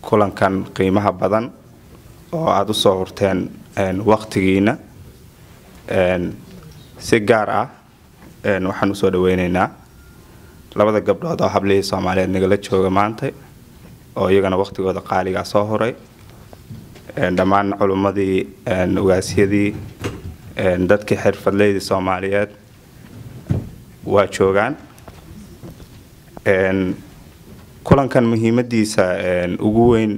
kulankan qiimaha badan oo aad u soo horteen waqtigiina si gaar ah waxaan u soo dhaweynaynaa labada gabdhood oo hablihii Soomaaliyeed nagala jooga maanta oo iyagana waqtigooda qaaliga soo horay dhammaan culumadii ugaasiyadii dadkii xirfadleyda Soomaaliyeed waa joogaan kulankan muhiimadiisa ugu weyn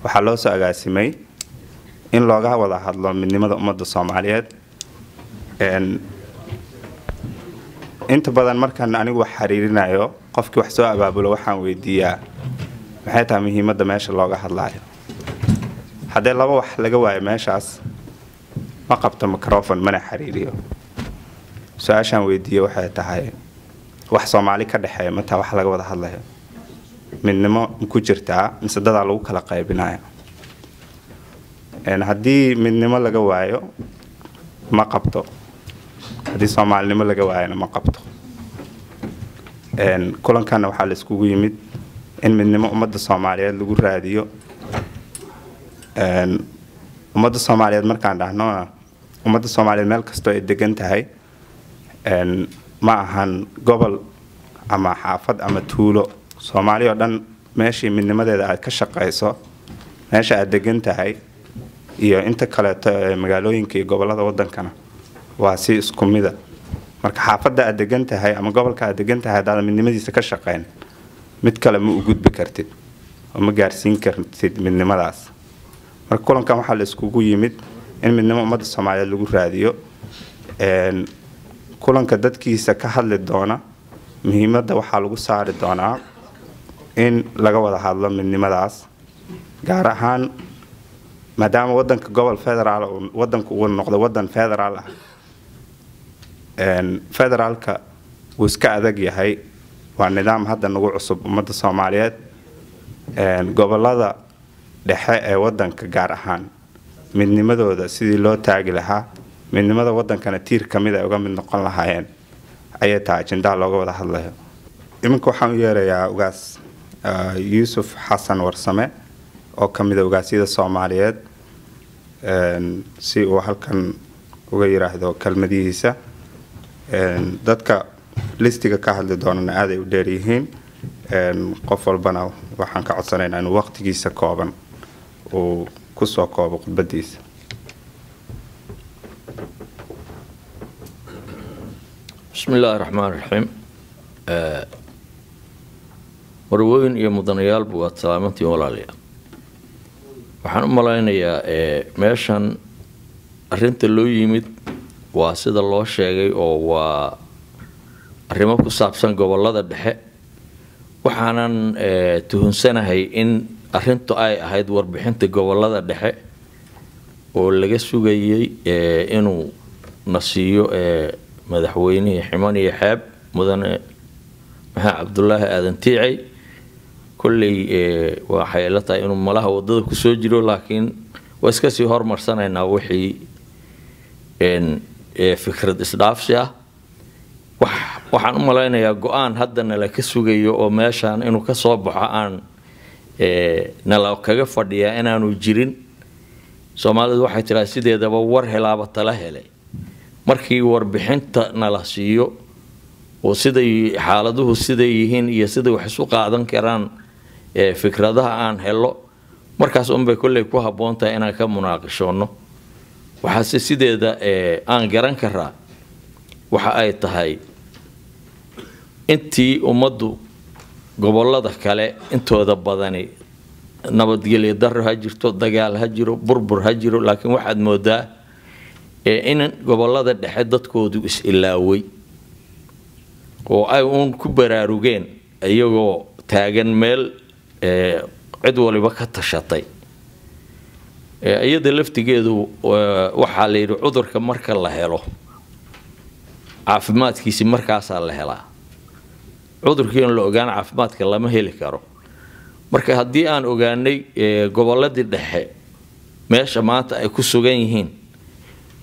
waxa loo soo agaasimay in looga wada hadlo midnimada ummadda Soomaaliyeed inta badan markaan anigu wax xiriirinayo qofkii wax soo abaabulo waxaan weydiiyaa maxay tahay muhiimada meesha looga hadlayo hadee laba wax laga waayo meeshaas ma qabto microphone mana xiriiriyo su'aashan weydiiyo waxay tahay wax Soomaali ka dhaxeeya mata wax laga wada hadlayo midnimo ku jirtaa mise dad lagu kala qaybinayo haddii midnimo laga waayo ma qabto haddii Soomaalinimo laga waayana ma qabto kulankan waxa la iskugu yimid in midnimo ummadda Soomaaliyeed lagu raadiyo ummadda Soomaaliyeed markaan dhahno ummadda Soomaaliyeed meel kasto ay degan tahay ma ahan gobol ama xaafad ama tuulo Soomaaliya oo dhan meeshii midnimadeeda aad ka shaqeyso meesha aad degan tahay iyo inta kale magaalooyinka iyo gobolada wadankana waa si isku mid ah marka xaafadda aad degan tahay ama gobolka aad degan tahay hadaad midnimadiisa ka shaqeyn mid kale ma u gudbi kartid oo ma gaarsiin kartid midnimadaas marka kulankan waxa la iskugu yimid in midnimo ummadda Soomaaliyeed lagu raadiyo kulanka dadkiisa ka hadli doona muhiimada waxa lagu saari doonaa in laga wada hadlo midnimadaas gaar ahaan maadaama wadanka gobol federaal oo wadanku uu noqdo wadan federaal ah federaalka uu iska adag yahay waa nidaam hadda nagu cusub ummadda Soomaaliyeed gobolada dhexe ee wadanka gaar ahaan midnimadooda sidii loo taagi lahaa midnimada wadankana tiir kamid ah uga mid noqon lahaayeen ayay tahay ajenda looga wada hadlayo iminka waxaan u yeerayaa ugaas Yuusuf Xasan Warsame oo kamid ah ugaasyada Soomaaliyeed si uu halkan uga yiraahdo kelmadihiisa dadka listiga ka hadli doonana aad ay u dheer yihiin qof walbana waxaan ka codsanaynaa inuu waqtigiisa kooban uu ku soo koobo khudbadiisa bismillahir rahmaanir rahiim warweyn iyo mudanayaal buu salaamantii walaaliya waxaan u malaynayaa meeshan arinta loo yimid waa sida loo sheegay oo waa arrimo ku saabsan gobolada dhexe waxaanan tuhunsanahay in arintu ay ahayd warbixinta gobolada dhexe oo laga sugayay inuu nasiyo madaxweynaha Ximani Xaab mudane maxaa Cabdullaahi Aadan Tiicay kulli waxay la tahay inuu malaha wadada ku soo jiro laakiin waa iska sii hormarsanayna wixii fikrad isdhaafsi ah waxaan u malaynayaa go'aan haddana la ka sugayo oo meeshan inuu ka soo baxo aan nala kaga fadhiyaa inaanu jirin Soomaalidu waxay tiraa sideedaba war helaaba tala helay markii warbixinta nala siiyo oo siday xaaladuhu siday yihiin iyo siday wax isu qaadan karaan fikradaha aan helo markaas bay kulay ku haboontaa inaan ka munaaqashoono waxa sideeda aan garan karaa waxa ay tahay intii ummaddu gobolada kale intooda badani nabadgelyo darro ha jirto dagaal ha jiro burbur ha jiro laakiin waxaad moodaa in gobolada dhexe dadkoodu is ilaaway oo ay ku baraarugeen iyagoo taagan meel cid waliba ka tashatay iyada laftigeedu waxa la yiri cudurka marka la helo caafimaadkiisa markaas la helaa cudurkiina la ogaan caafimaadka lama heli karo marka haddii aan ogaanay gobolada dhexe meesha maanta ay ku sugan yihiin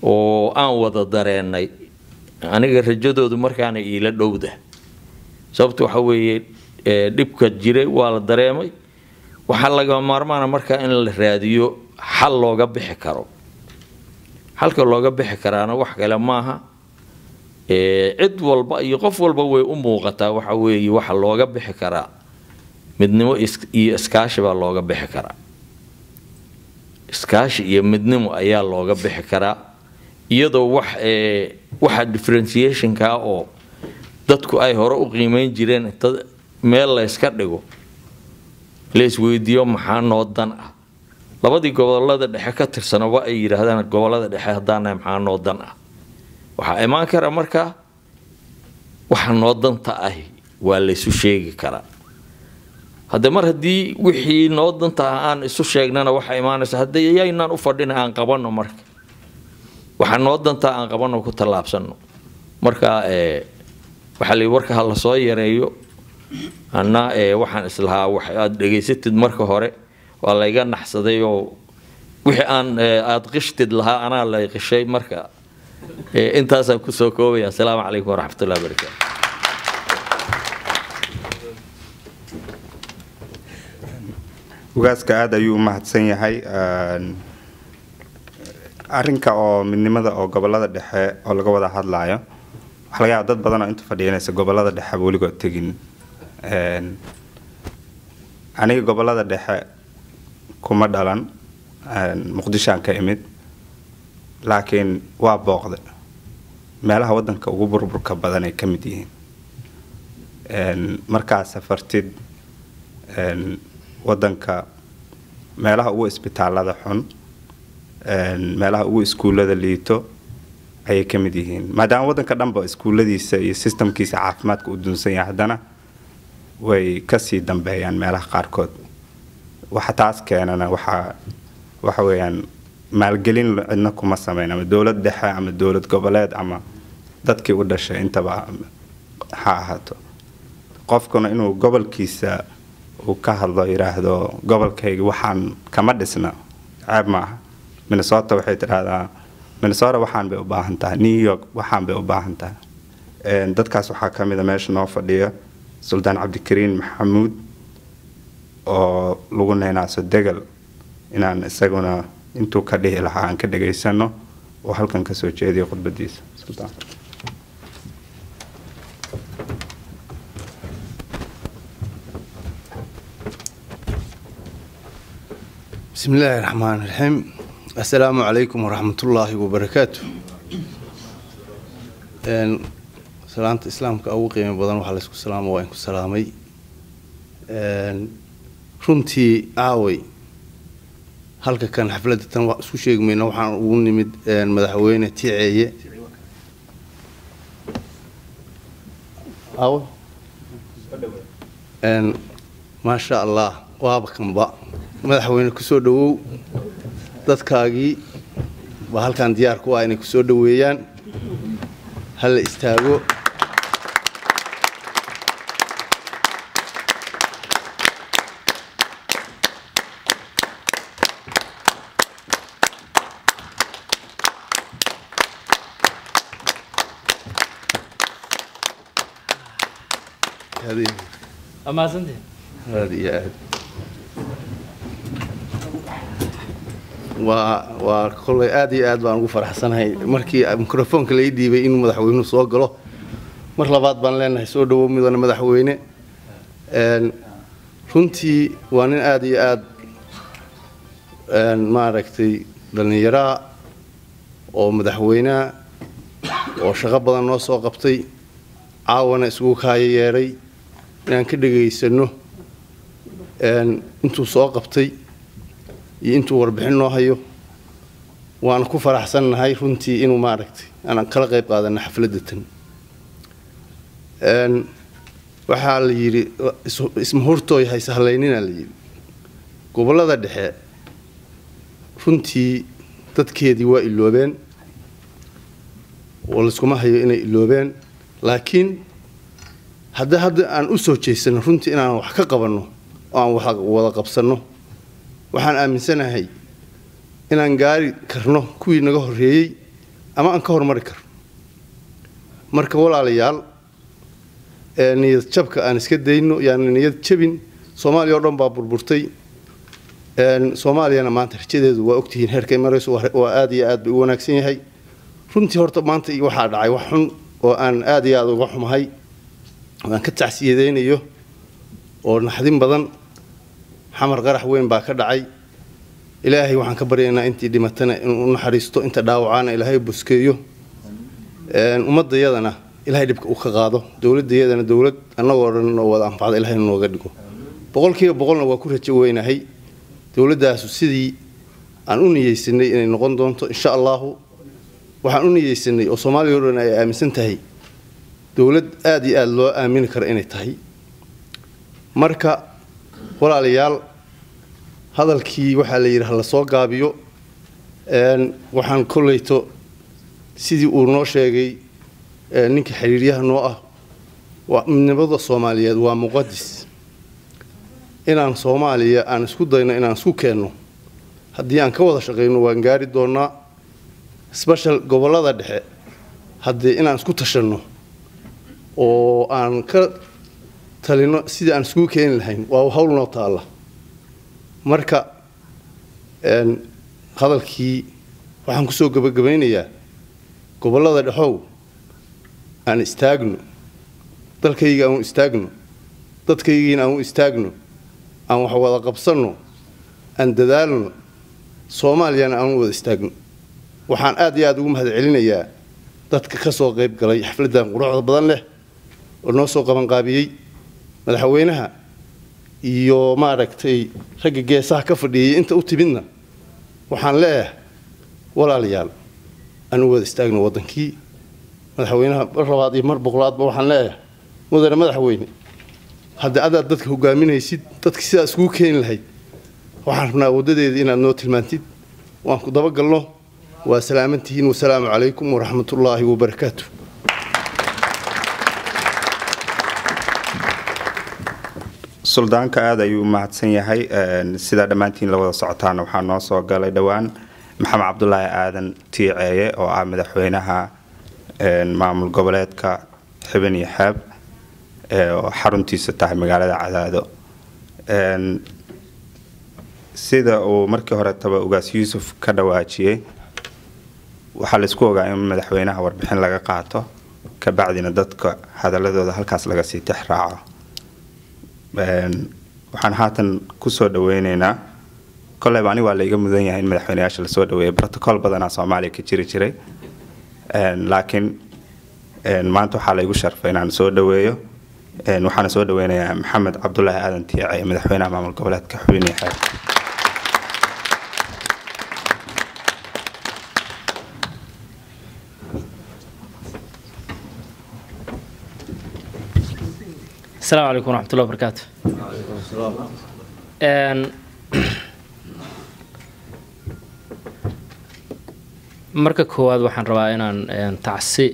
oo aan wada dareenay aniga rajadoodu markaana ila dhowda sababtu waxa weeye dhibka jiray waa la dareemay waxaa laga maarmaana marka in la raadiyo xal looga bixi karo halka looga bixi karaana wax kale maaha cid walba iyo qof walba way u muuqataa waxa weeye waxa looga bixi karaa midnimo iyo iskaashi baa looga bixi karaa iskaashi iyo midnimo ayaa looga bixi karaa iyadoo waxa differentiation ka oo dadku ay hore u qiimeyn jireen meel la iska dhigo lees weydiyo maxaa noo dan ah labadii gobolada dhexe ka tirsanaba ay yiraahdaan gobolada dhexe hadaan maxaa noo dan ah waxa imaan kara marka waxa noo danta ah waa la isu sheegi karaa hadda mar hadii wixii noo danta aan isu sheegnana waxa imaanaysa hadii yaynaan u fadhina aan qabano marka waxa noo danta aan qabano ku talaabsano marka waxa la warka hal soo yareeyo ana waxaan islahaa wax aad dhageysatid marka hore waa la iga naxsaday oo wixii aan aad qishtid lahaa ana la qishay marka intaas aan ku soo koobaya assalaamu calaykum waraxmatullaahi wabarakaatuh ugaaska aad ayuu mahadsan yahay arrinka oo midnimada oo gobolada dhexe oo laga wada hadlaayo waxa laga yaabaa dad badan oo inta fadhiyanaysa gobolada dhexe weligood tegin aniga gobolada dhexe kuma dhalan muqdisho aan ka imid laakiin waa booqday meelaha wadanka ugu burburka badan ay ka mid yihiin markaa safartid wadanka meelaha ugu isbitaalada xun meelaha ugu iskuulada liito ayay ka mid yihiin maadaama wadanka dhanba iskuuladiisa iyo systemkiisa caafimaadka u dunsan yahay haddana way kasii dambeeyaan meelaha qaarkood waxa taas keenana waxa weeyaan maalgelin cidna kuma sameyn ama dowlad dhexe ama dowlad goboleed ama dadkii u dhashay intaba ha ahaato qofkuna inuu gobolkiisa uu ka hadlo yiraahdo gobolkayga waxaan kama dhisna ceeb ma aha Minnesota waxay tiraahdaa Minnesota waxaan bay u baahan tahay New York waxaan bay u baahan tahay dadkaas waxaa ka mid ah meesha noo fadhiya Sultan Cabdikariin Maxamuud oo lagu neenaaso degal inaan isaguna intuu ka dhihi lahaa aan ka dhageysano oo halkan ka soo jeediyo khudbadiisa Sultan بسم الله الرحمن الرحيم السلام عليكم ورحمة الله وبركاته سلامة الإسلام كأول قيمة بدن وحلسك السلام وإنكم السلامي runtii aaway halka kan xafladda tan waa isku sheegmayna waxaan ugu nimid madaxweyne ticeeye aaway ma sha Allah waaba kanba madaxweyne ku soo dhawow dadkaagii waa halkan diyaar ku ah inay ku soo dhaweeyaan hal istaago أما سنتي هذه وكل آدي بان ugu faraxsanahay markii mikrofoonka la diibay inuu madaxweynuhu soo galo mar labaad baan leenahay soo dhawow midana madaxweyne runtii waa nin aad iyo aad maaragtay dhalinyaro oo madaxweynaha oo shaqo badan noo soo qabtay caawana isugu kaaya yeeray inaan ka dhageysano intuu soo qabtay iyo intuu warbixin noo hayo waan ku faraxsanahay runtii inuu maaragtay aan kala qayb qaadano xafladda tan waxa la yiri isma hortooy hay sahlaynina la yiri gobolada dhexe runtii dadkeedii waa iloobeen wala iskuma hayo inay iloobeen laakiin hadda aan u soo jeesano runtii inaan wax ka qabano oo aan wax wada qabsano waxaan aaminsanahay inaan gaari karno kuwii naga horeeyay ama aan ka hormari karno marka walaalayaal niyad jabka aan iska dayno yaani niyad jabin Soomaaliya oo dhan baa burburtay soomaaliyana maanta rajadeedu waa ogtihiin heerkay marayso waa aad iyo aad bay u wanaagsan yahay runtii horta maanta waxaa dhacay wax xun oo aan aad iyo aad uga xumahay waan ka tacsiyadeynayo oo naxdin badan xamar qarax weyn baa ka dhacay ilaahay waxaan ka baryaynaa intii dhimatana inuu naxariisto inta dhaawacana ilaahay buskeeyo ummadayadana ilaahay dhibka uu ka qaado dawladayadana dawlad annagoo dhan oo wada anfacda ilaahay nooga dhigo boqolkiiba boqolna waa ku rajo weynahay dawladaasu sidii aan u niyeysanay inay noqon doonto insha allahu waxaan u niyeysanay oo Soomaaliya oo dhan ay aaminsan tahay dawlad aad iyo aad loo aamini karo inay tahay marka walaalayaal hadalkii waxa la yiraahdaa la soo gaabiyo waxaan kuleyto sidii uu noo sheegay ninka xiriiryaha noo ah waa midnimada Soomaaliyeed waa muqaddis inaan Soomaaliya aan isku dayno inaan isku keenno haddii aan ka wada shaqeyno waan gaari doonaa special gobolada dhexe haddii inaan isku tashanno oo aan ka talino sidii aan isku keeni lahayn waa hawl noo taala marka hadalkii waxaan ku soo gabagabeynayaa gobolada dhexow aan istaagno dalkayga aan istaagno dadkaygiina aan istaagno aan wax wada qabsano aan dadaalno Soomaaliyana aan wada istaagno waxaan aad iyo aad ugu mahadcelinayaa dadka ka soo qayb galay xafladan quruxda badan leh oo noo soo qaban qaabiyay madaxweynaha iyo maaragtay ragga geesaha ka fadhiyay inta u timidna waxaan leeyahay walaalayaal aan wada istaagno wadankii madaxweynaha labaad iyo mar boqolaadba waxaan leeyahay mudane madaxweyne hadda aad dadka hogaaminaysid dadka sidaas isku keen lahayd waxaan rabnaa wadadeeda inaad noo tilmaantid waan ku daba galno waa salaamantihiin wasalaamu calaykum waraxmatullaahi wabarakaatuh suldaanka aad ayuu mahadsan yahay sida dhamaantiin la wada socotaan waxaa noo soo galay dhawaan maxamed cabdullaahi aadan tiiceeye oo ah madaxweynaha maamul goboleedka xibin iyo xeeb oo xaruntiisa tahay magaalada Cadaado sida uu markii hore taba ugaas Yuusuf ka dhawaajiyay waxa la isku ogaa in madaxweynaha warbixin laga qaato ka bacdina dadka hadaladooda halkaas laga sii tixraaco waxaan haatan ku soo dhaweynaynaa kolay bani waa la iga mudan yahay in madaxweynayaasha la soo dhaweeyo protocol badan Soomaaliya ka jiray laakiin maanta waxa la igu sharfay inaan soo dhaweeyo waxaan soo dhaweynayaa maxamed cabdullaahi aadan tiiceeye madaxweynaha maamul goboleedka xubin iyo xeeb السلام عليكم ورحمة الله وبركاته. marka koowaad waxaan rabaa inaan tacsi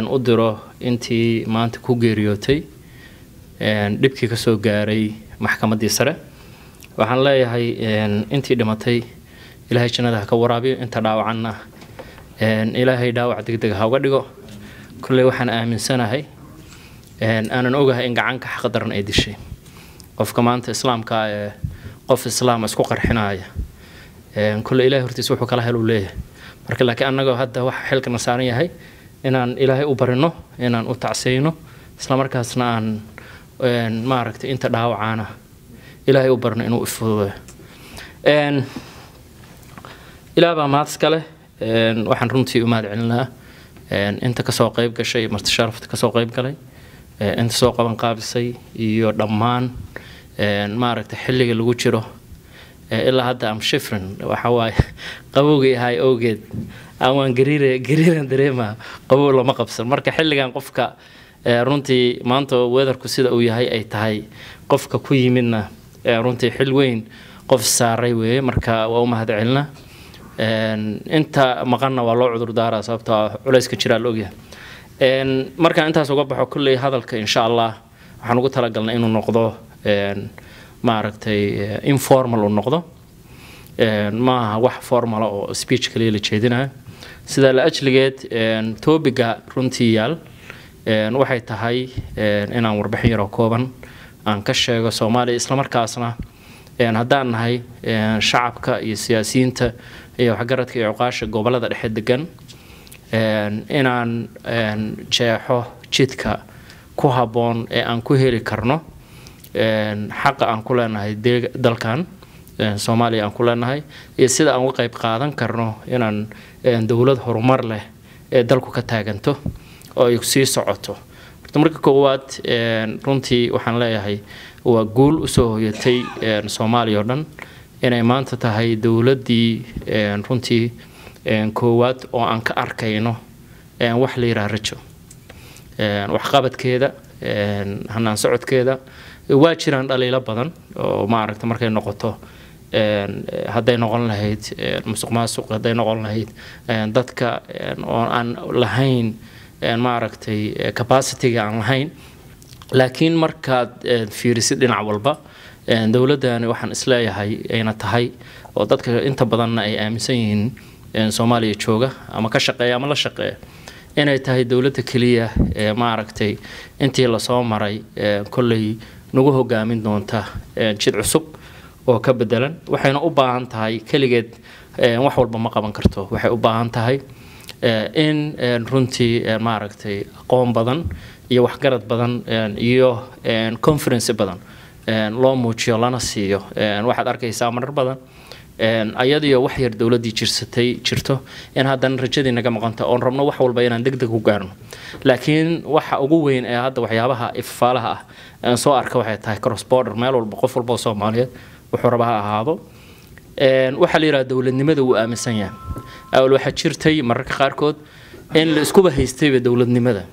u diro intii maanta ku geeriyootay dhibkii ka soo gaaray maxkamaddii sare waxaan leeyahay intii dhimatay ilaahay jannada ka waraabiyo inta dhaawacanna ilaahay dhaawac degdeg ha uga dhigo kullee waxaan aaminsanahay aanan ogahay in gacanka xaq daran ay dishay qofka maanta islaamka qof islaam isku qarxinaya kullee ilaahay hortiisa wuxuu kala helo leeyahay marka laakiin annaga hadda waxa xilkana saaran yahay inaan ilaahay u barino inaan u tacseyno isla markaasna aan maaragtay inta dhaawacana ilaahay u barno inuu ifududeeyo ilaa baa maad iskale waxaan runtii u mahadcelinaa inta ka soo qayb gashay marti sharafta ka soo qayb galay inta soo qaban qaabisay iyo dhammaan maaragtay xilliga lagu jiro ilaa hadda am shifrin waxa waay qabowgii ahay awgeed aan gariiran dareema qabow lama qabsan marka xilligan qofka runtii maanta weatherku sida uu yahay ay tahay qofka ku yimidna runtii xil weyn qof saaray weeye marka waa u mahadcelinaa inta maqanna waa loo cudur daaraa sababtoo culayska jira la ogyahay marka intaas uga baxo kulley hadalka insha Allah waxaan ugu talagalnay inuu noqdo maaragtay informal uu noqdo ma wax formal oo speech kaliya la jeedinayo sida la ajligeed topiga runtii yaal waxay tahay inaan warbixin yar oo kooban aan ka sheego Soomaaliya isla markaasna haddaan nahay shacabka iyo siyaasiyiinta iyo waxgaradka iyo cuqaasha gobolada dhexe degan inaan jeexo jidka ku habboon ee aan ku heli karno xaqa aan ku leenahay dalkan Soomaaliya aan ku leenahay iyo sida aan uga qayb qaadan karno inaan dawlad horumar leh ee dalku ka taaganto oo ay sii socoto. marka koowaad runtii waxaan leeyahay waa guul u soo hoyatay Soomaaliya oo dhan inay maanta tahay dawladdii runtii koowaad oo aan ka arkayno wax la yiraahdo rajo wax qabadkeeda hanaan socodkeeda waa jiraan dhaliilo badan oo maaragtay markay noqoto hadday noqon lahayd musuqmaasuq hadday noqon lahayd dadka oo aan lahayn maaragtay capacity aan lahayn laakiin markaad fiirisid dhinac walba dawladdan waxaan isleeyahay ayna tahay oo dadka inta badan ay aaminsan yihiin Soomaaliya jooga ama ka shaqeeya ama la shaqeeya inay tahay dawladda kaliya ee maaragtay intii la soo maray kulay nagu hogaamin doonta jid cusub oo ka bedelan waxayna u baahan tahay kaligeed wax walba ma qaban karto waxay u baahan tahay in runtii maaragtay aqoon badan iyo waxgarad badan iyo conference badan loo muujiyo lana siiyo waxaad arkaysaa marar badan ayadiyo wax yar dawladii jirto in haddana rajadii naga maqanta oo rabno wax walba inaan degdeg u gaarno laakiin waxa ugu weyn ee hadda waxyaabaha ifaalaha ah soo arka waxay tahay cross border meel walba qof walba Soomaaliyeed wuxuu rabaa ahaado waxa la yiraahdo dawladnimada uu aaminsan yahay awal waxa jirtay mararka qaarkood in la isku bahaystay dawladnimada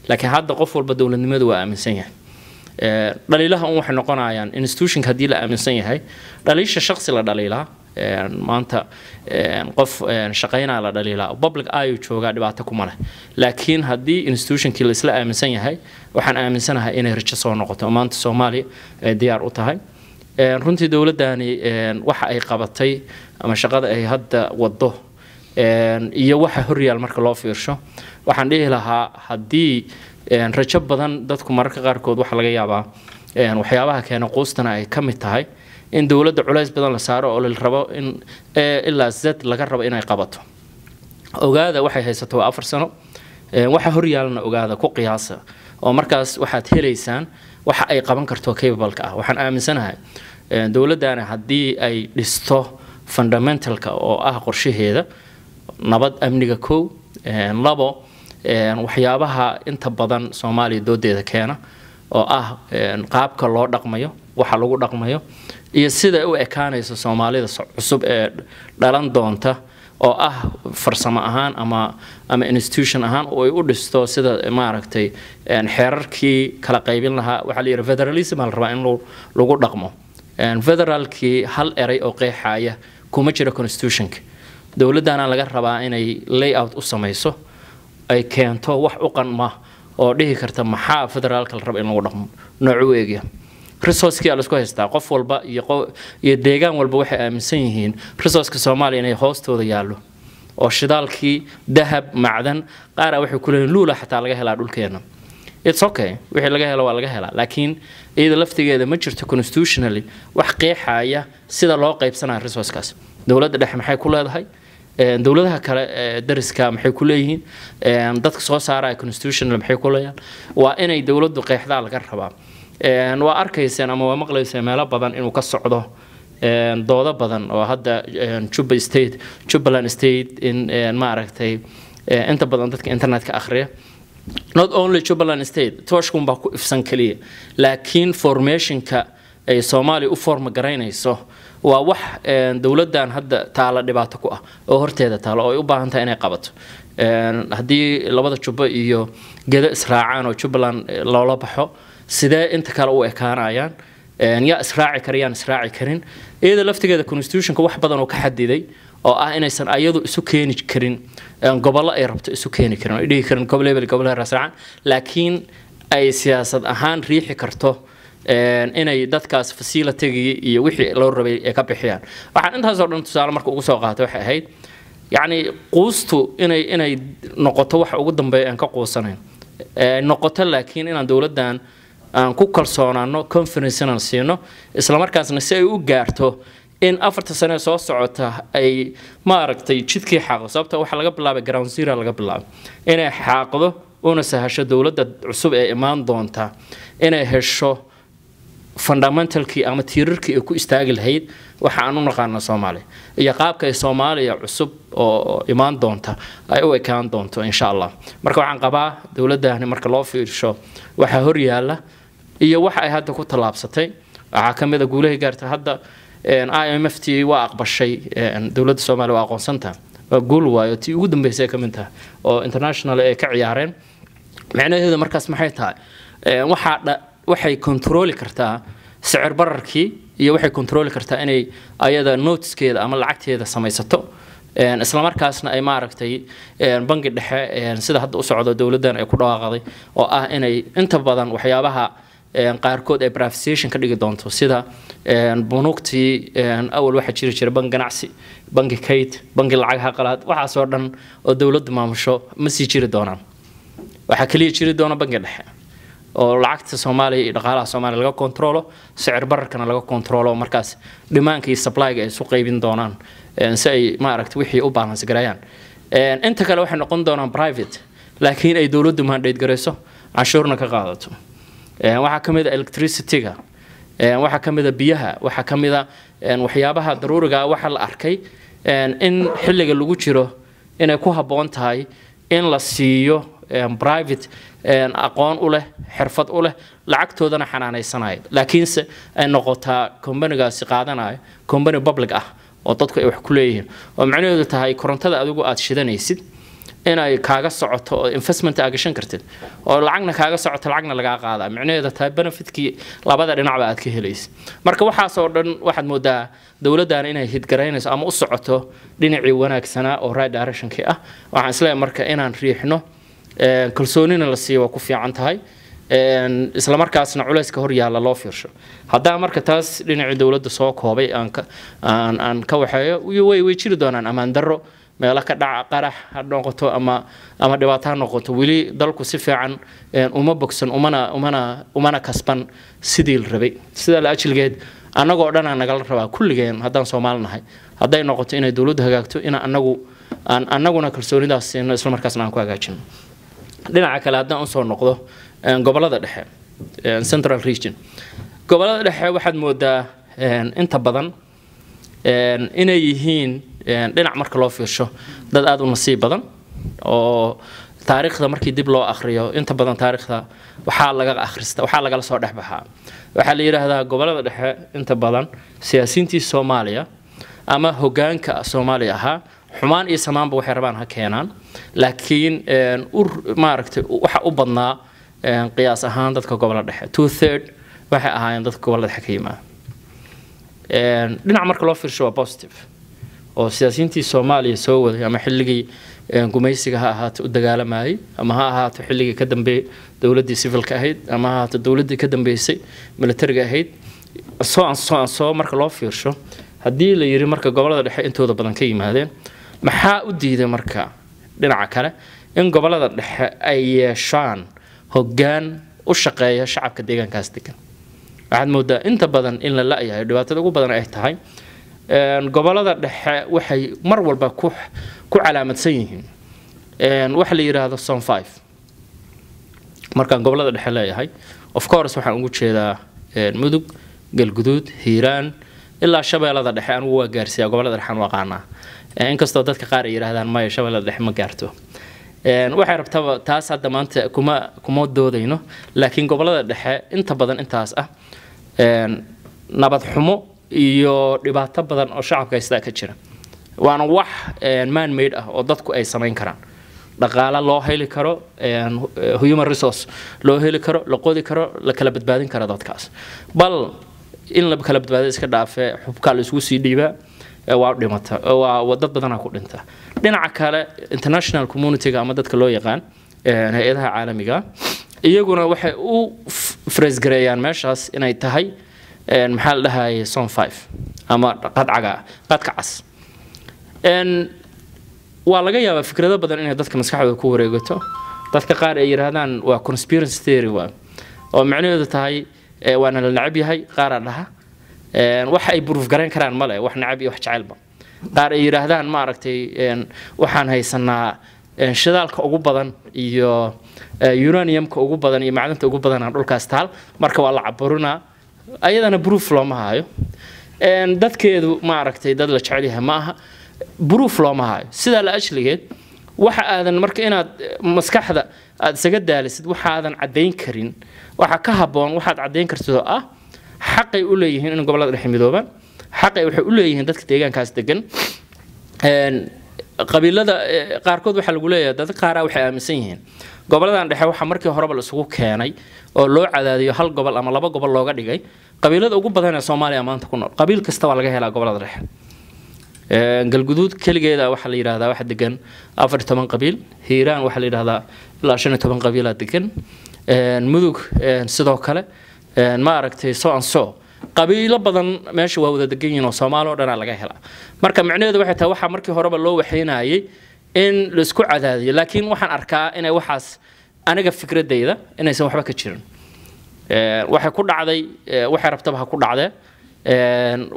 laakiin hadda qof walba dawladnimada uu aaminsan yahay dhaliilaha waxay noqonayaan institution hadii la aaminsan yahay dhaliisha shakhsi la dhaliilaa maanta qof shaqeynaa la dhaliilaa public ayu jooga dhibaato kuma leh laakiin hadii institutionkii la isla aaminsan yahay waxaan aaminsanahay inay rajo soo noqoto maanta Soomaaliya diyaar u tahay runtii dawladdaani waxa ay qabatay ama shaqada ay hadda wado iyo waxa horyaal marka loo fiirsho waxaan dhihi lahaa hadii rajo badan dadku mararka qaarkood waxa laga yaabaa waxyaabaha keena qoostana ay ka mid tahay in dawladda culays badan la saaro oo la rabo in ilaa zad laga rabo inay qabato ogaada waxay haysato 4 sano waxa horyaalna ogaada ku qiyaasa oo markaas waxaad heleysaan waxa ay qaban karto capable-ka ah waxaan aaminsanahay dawladdaana hadii ay dhisto fundamentalka oo ah qorshaheeda nabad amniga labo waxyaabaha inta badan Soomaaliya doodeeda keena oo ah qaabka loo dhaqmayo waxa lagu dhaqmayo iyo sida u ekaanayso Soomaalida cusub ee dhalan doonta oo ah farsamo ahaan ama institution ahaan oo ay u dhisto sida maaragtay xeerarkii kala qaybin lahaa waxa la yiraahdo federalism hal raba in lagu dhaqmo federalki hal eray oo qeexaya kuma jiro constitutionka dawladdaana laga rabaa inay layout u samayso ay keento wax u qanma oo dhihi karta maxaa federaalka la rabo in lagu dhaqmo nooc weegiya resource-kii la isku haystaa qof walba iyo deegaan walba waxay aaminsan yihiin resource-ka Soomaaliya inay hoostooda yaalo oo shidaalkii dahab macdan qaar waxay ku leeyihiin luula xataa laga helaa dhulkeena it's okay wixii laga helo waa laga helaa laakiin iyada laftigeeda ma jirto constitutionally wax qeexaya sida loo qaybsanayo resource-kaas dawladda dhexe maxay ku leedahay dawladaha kale dariska maxay ku leeyihiin dadka soo saaraya constitutional maxay ku leeyaan waa inay dawladdu qeexdaa laga rabaa waa arkaysaan ama waa maqlaysaan meelo badan inuu ka socdo doodo badan oo hadda Jubaland state in maaragtay inta badan dadka internetka akhriya not only Jubaland state tooshkun baa ku ifsan kaliya laakiin formationka ay Soomaaliya u forma garaynayso waa wax dawladdan hadda taala dhibaato ku ah oo horteeda taala oo ay u baahan tahay inay qabato hadii labada Jubba iyo Gedo israacaan oo Jubaland loola baxo sidee inta kale u ekaanayaan yaa israaci karin iyada laftigeeda constitutionka wax badan oo ka xadiday oo ah inaysan ayadu isu keeni karin gobollo ay rabto isu keeni karin oo dhigi karin gobolada raasraan laakiin ay siyaasad ahaan riixi karto inay dadkaas facility iyo wixii loo rabay ay ka bixiyaan waxaan intaas oo dhan tusaale marka ugu soo qaatay waxay ahayd يعني قوستو إنay noqoto wax ugu dambeeya aan ka qoosanayn noqoto laakiin inaan dawladdan aan ku kalsoonaano confidence aan siino isla markaasna si ay u gaarto in 4 sano soo socota ay maaragtay jidkii xaqo sababta waxa laga bilaabay ground zero laga bilaabo inay xaqdo una sahasho dawladda cusub ee imaan doonta inay hesho fundamentalkii ama tiirarkii ay ku istaagi lahayd waxa aan u naqaano Soomaaliya iyo qaabka ay Soomaaliya cusub oo imaan doonta ay u ekaan doonto insha Allah marka waxaan qabaa dawladdaani marka loo fiirsho waxa hor yaala iyo waxa ay hadda ku talaabsatay waxa kamid ah guulaha gaartay hadda IMF waa aqbashay dawladda Soomaaliya waa aqoonsanta guul waayo tii ugu dambeysay ka mid tahay oo international ay ka ciyaareen macnaheedu markaas maxay tahay waxay control kartaa sicir bararkii iyo waxay control kartaa inay ayada noteskeeda ama lacagteeda samaysato isla markaasna ay maaragtay bangi dhexe sida hadda u socdo dawladdan ay ku dhawaaqday oo ah inay inta badan waxyaabaha qaarkood ay privatization ka dhigi doonto sida bunuugtii awal waxa jira bangi ganacsi bangi kayd bangi lacagaha qalaad waxa soo dhan oo dawladdu maamusho ma sii jiri doonaan waxa kaliya jiri doona bangi dhexe oo lacagta Soomaaliya iyo dhaqaalaha Soomaaliya laga kontrolo sicir bararkana laga kontrolo markaas dhimaanka iyo supply-ga ay soo qaybin doonaan si ay maaragtay wixii u balance gareeyaan inta kale waxay noqon doonaan private laakiin ay dawladdu mandate gareyso cashuurna ka qaadato waxa kamid ah electricity-ga waxa kamid ah biyaha waxa kamid ah waxyaabaha daruuriga waxa la arkay in xilliga lagu jiro inay ku haboon tahay in la siiyo private aqoon u leh xirfad u leh lacagtoodana xanaanaysanay laakiinse ay noqotaa company-gaasi qaadanayo company public ah oo dadku ay wax ku leeyihiin oo macnaheedu tahay korontada adigu aad shidanaysid inay kaaga socoto oo investment aad gashan kartid oo lacagna kaaga socoto lacagna laga qaada macnaheedu tahay benefitkii labada dhinacba aad ka helaysid marka waxaas oo dhan waxaad moodaa dawladdan inay hidgareynayso ama u socoto dhinacii wanaagsanaa oo right direction-kii ah waxaan isleeyahay marka inaan riixno kalsoonina la siiyo waa ku fiican tahay isla markaasna culayska hor yaala loo fiirsho hadaa marka taas dhinacii dawladda soo koobay aan ka waxeeyo way jiri doonaan amaan darro meelo ka dhaca qarax ha noqoto ama dhibaato noqoto wili dalku si fiican uma bogsan umana kasban sidii la rabay sida la ajilgeed anagoo dhan naga la rabaa kulligeen hadaan Soomaalinahay haday noqoto inay dawladdu hagaagto in anaguna kalsoonidaas siino isla markaasna aan ku hagaajino dhinaca kale hadaan soo noqdo gobolada dhexe central region gobolada dhexe waxaad moodaa inta badan inay yihiin dhinac marka loo fiirsho dad aad u nasiib badan oo taariikhda markii dib loo akhriyo inta badan taariikhda waxa laga akhrista waxa laga soo dhaxbaxaa waxa la yiraahdaa gobolada dhexe inta badan siyaasiyiintii Soomaaliya ama hogaanka Soomaaliya aha xumaan iyo samaanba waxay rabaan ha keenaan laakiin maaragtay waxa u badnaa qiyaas ahaan dadka gobolada dhexe 2/3 waxay ahaayeen dadka gobolada dhexe ka yimaada dhinac marka loo fiirsho waa positive oo siyaasiyiintii Soomaaliya soo waday ama xilligii gumaysiga ha ahaato u dagaalamayay ama ha ahaato xilligii ka dambeeyay dawladdii civilka ahayd ama ha ahaato dawladdii ka dambeysay militariga ahayd soo marka loo fiirsho haddii la yiri marka gobolada dhexe intooda badan ka yimaadeen maxaa u diiday marka dhinaca kale in gobolada dhexe ay yeeshaan hoggaan u shaqeeya shacabka deegaankaas degan waxaad moodaa inta badan in la la'yahay dhibaatada ugu badan ay tahay gobolada dhexe waxay mar walba ku calaamadsan yihiin waxa la yiraahdo zone 5 markaan gobolada dhexe leeyahay of course waxaan ugu jeedaa mudug galguduud hiiraan ilaa shabeellada dhexe aan ugu gaarsiyaa gobolada dhexe aan waqaanaa inkastoo dadka qaar ay yiraahdaan ma shabeellada dhexe ma gaarto waxay rabtaa taas hadda maanta kuma doodayno laakiin gobolada dhexe inta badan intaas ah nabad xumo iyo dhibaato badan oo shacabka haysta ka jira waana wax man made ah oo dadku ay sameyn karaan dhaqaale loo heli karo human resource loo heli karo la qodi karo la kala badbaadin karo dadkaas bal in la kala badbaado iska dhaafay xubka la isku sii dhiibaa waa dhimata waa dad badan ku dhinta dhinaca kale international community-ga ama dadka loo yaqaan hay'adaha caalamiga iyaguna waxay u phrase gareeyaan meeshaas inay tahay maxaa la dhahay zone 5 ama qadka cas waa laga yaabaa fikrado badan inay dadka maskaxdooda ku wareegato dadka qaar ay yiraahdaan waa conspiracy theory waa oo macnaheedu tahay waana la nacab yahay qaar dhaha waxa ay proof garan karaan male wax nacab iyo wax jaceelba qaar ay yiraahdaan ma aragtay waxaan haysanaa shidaalka ugu badan iyo uraniumka ugu badan iyo macdanta ugu badan aan dhulkaas taal marka waa la caburina ayadana proof looma hayo dadkeedu ma aragtay dad la jecel yahay ma aha proof looma hayo sida la ajligeed waxa aadan marka inaad maskaxda aad isaga daalisid waxa aadan cadeyn karin waxa ka haboon waxaad cadeyn kartid ah xaqay u leeyihiin in gobolada dhexe midoobaan xaqay waxay u leeyihiin dadka deegaankaas degan qabiilada qaarkood waxa lagu leeyahay dad qaar ah waxay aaminsan yihiin goboladan dhexe waxa markii horeba la isugu keenay oo loo cadaadiyo hal gobol ama laba gobol looga dhigay qabiilada ugu badan ee Soomaaliya maanta ku nool qabiil kasta waa laga helaa gobolada dhexe galguduud kaligeeda waxa la yiraahdaa waxa degan 14 qabiil hiiraan waxa la yiraahdaa ilaa 15 qabiil degan mudug sidoo kale ma aragtay soo qabiilo badan meesha waa wada degan yihiin oo Soomaaliya oo dhan laga helaa marka macnaheedu waxay tahay waxa markii horeba loo waxeynayay in la isku cadaadiyo laakiin waxaan arkaa inay waxaas aniga fikradeyda inaysan waxba ka jirin waxay ku dhacday waxay rabtaba ha ku dhacday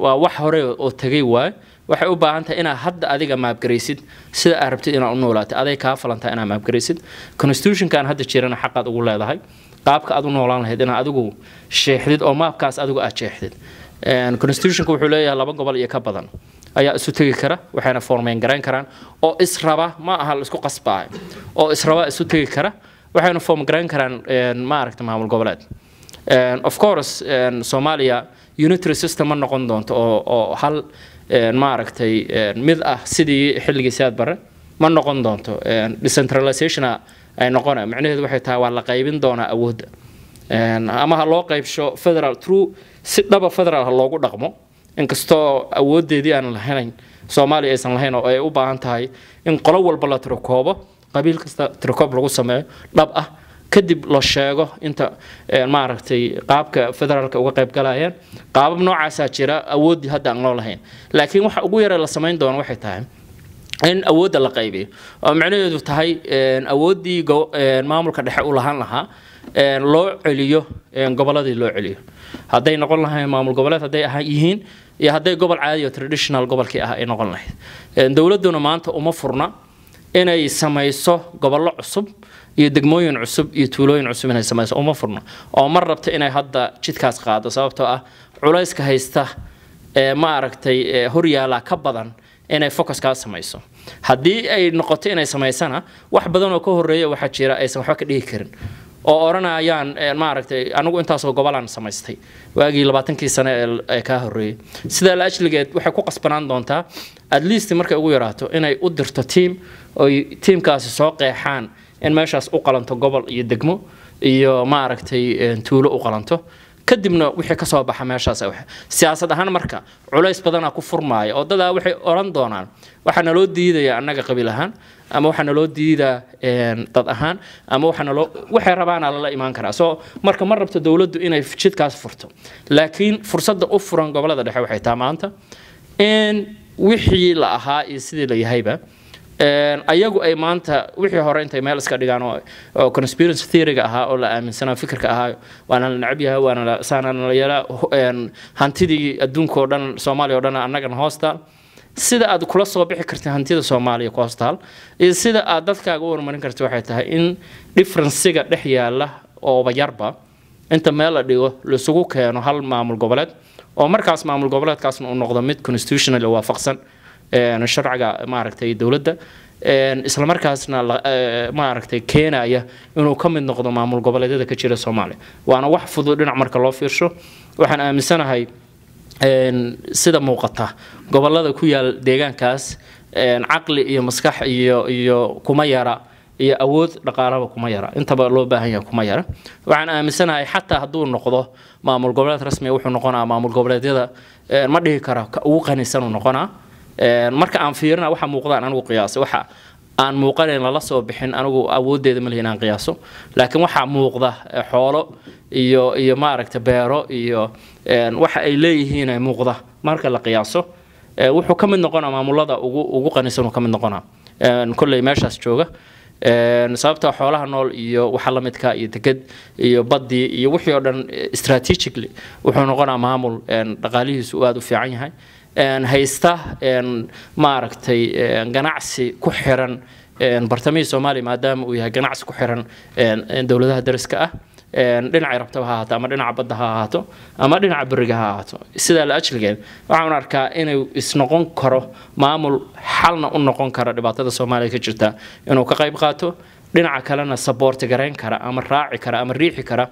waa wax hore oo tagay waay waxay u baahan tahay inaad hadda adiga maabgareysid sida aad rabtid inaad u noolaato aday ka falanta inaad maabgareysid constitution-kan hadda jirana xaqaad ugu leedahay qaabka aad u noolaan lahayd inaad adigu sheexdid oo maabkaas adigu aad sheexdid constitution-ku wuxuu leeyahay 2 gobol iyo ka badan ayaa isu tagi kara waxayna formeyn garan karaan oo israba ma aha la isku qasbaa oo israba isu tagi kara waxayna form garan karaan ma aragtay maamul goboleed of course Soomaaliya unitary system ma noqon doonto oo hal ma aragtay mid ah sidii xilligii siyaad bare ma noqon doonto decentralization ay noqonay macnaheedu waxay tahay waa la qaybin doona awoodda ama ha loo qaybsho federal through si dhaba federal loogu dhaqmo inkastoo awoodeedii aan lahayn Soomaaliya aysan lahayn oo ay u baahan tahay in qolo walba la tirokoobo qabiil kasta tirokoob lagu sameeyo dhab ah kadib la sheego inta ma aragtay qaabka federaalka uga qayb galayeen qaabab noocaas ah jira awoodii hadda aan loo lahayn laakiin waxa ugu yar la sameyn doono waxay tahay in awoodda la qaybiyo oo macnaheedu tahay awoodii maamulka dhexe u lahaan lahaa loo celiyo goboladii loo celiyo haday noqon lahayn maamul goboleed haday yihiin iyo haday gobol caadi oo traditional gobolkii ah ay noqon lahayd dawladuna maanta uma furna inay samayso gobollo cusub iyo degmooyin cusub iyo tuulooyin cusub inay samayso uma furna oo mar rabta inay hadda jidkaas qaado sababtoo ah culayska haysta ma aragtay hor yaala ka badan inay focus ka samayso haddii ay noqoto inay samaysana wax badan oo ka horeeya waxa jira aysan waxba ka dhigi karin oo oranayaan ma aragtay anigu intaas oo gobolaan samaystay waagii 20kii sano ee ka horeeyay sida la ajligeed waxay ku qasbanaan doontaa at least markay ugu yaraato inay u dirto team oo teamkaasi soo qeexaan in meeshaas u qalanto gobol iyo degmo iyo ma aragtay tuulo u qalanto kadibna wixii ka soo baxa meeshaas waxa siyaasad ahaan marka culays badan ku furmaayo oo dad waxay oran doonaan waxana loo diidayaa annaga qabiil ahaan ama waxana loo diidaa dad ahaan ama waxay rabaan la iman karaa soo marka mar rabto dawladdu inay jidkaas furto laakiin fursadda u furan gobolada dhexe waxay taa maanta in wixii la ahaa iyo sidii la yahayba ayagu ay maanta wixii hore intay meel iska dhigaan oo conspiracy theory-ga ahaa oo la aaminsanaa fikirka ahaa waana la nacab yahay waana la saanana la yara hantidii adduunka oo dhan Soomaaliya oo dhan annagana hoosta sida aad kula soo bixi kartid hantida Soomaaliya coastal iyo sida aad dadkaaga u horumarin kartid waxay tahay in difference-ga dhex yaala oo bayarba inta meel la dhigo la isugu keeno hal maamul goboleed oo markaas maamul goboleedkaasna uu noqdo mid constitutional waafaqsan sharciga ma aragtay dawladda isla markaasna ma aragtay keenaya inuu ka mid noqdo maamul goboleedyada ka jira Soomaaliya waana wax fudud dhinac marka loo fiirsho waxaan aaminsanahay sida muuqata gobolada ku yaal deegaankaas aqli iyo maskax iyo kuma yara iyo awood dhaqaalaha kuma yara intaba loo baahan yahay kuma yara waxaan aaminsanahay xataa haduu noqdo maamul goboleed rasmi wuxuu noqonaa maamul goboleedyada ma dhihi karo ugu qanisan noqonaa marka aan fiirina waxa muuqdaan anigu qiyaas waxa aan muuqanayn la soo bixin anigu awoodeeda ma leeyahay qiyaaso laakiin waxa muuqda xoolo iyo ma aragta beero iyo waxa ay leeyihiin ay muuqda marka la qiyaaso wuxuu ka mid noqonaa maamulada ugu qanisan ka mid noqonaa kulay meeshaas jooga sababta xoolaha nool iyo waxa la midka iyo deked iyo badii iyo wixii oo dhan strategically wuxuu noqonaa maamul dhaqaalihiisu aad u fiican yahay haysta maaragtay ganacsi ku xiran bartamaha Soomaaliya maadaama uu yahay ganacsi ku xiran dawladaha dariska ah dhinaca rabtaba ha ahaato ama dhinaca badda ha ahaato ama dhinaca bariga ha ahaato sida la ajligeed waxaan arkaa inuu isnoqon karo maamul xalna u noqon kara dhibaatada Soomaaliya ka jirta inuu ka qayb qaato dhinaca kalena support gareyn kara ama raaci kara ama riixi kara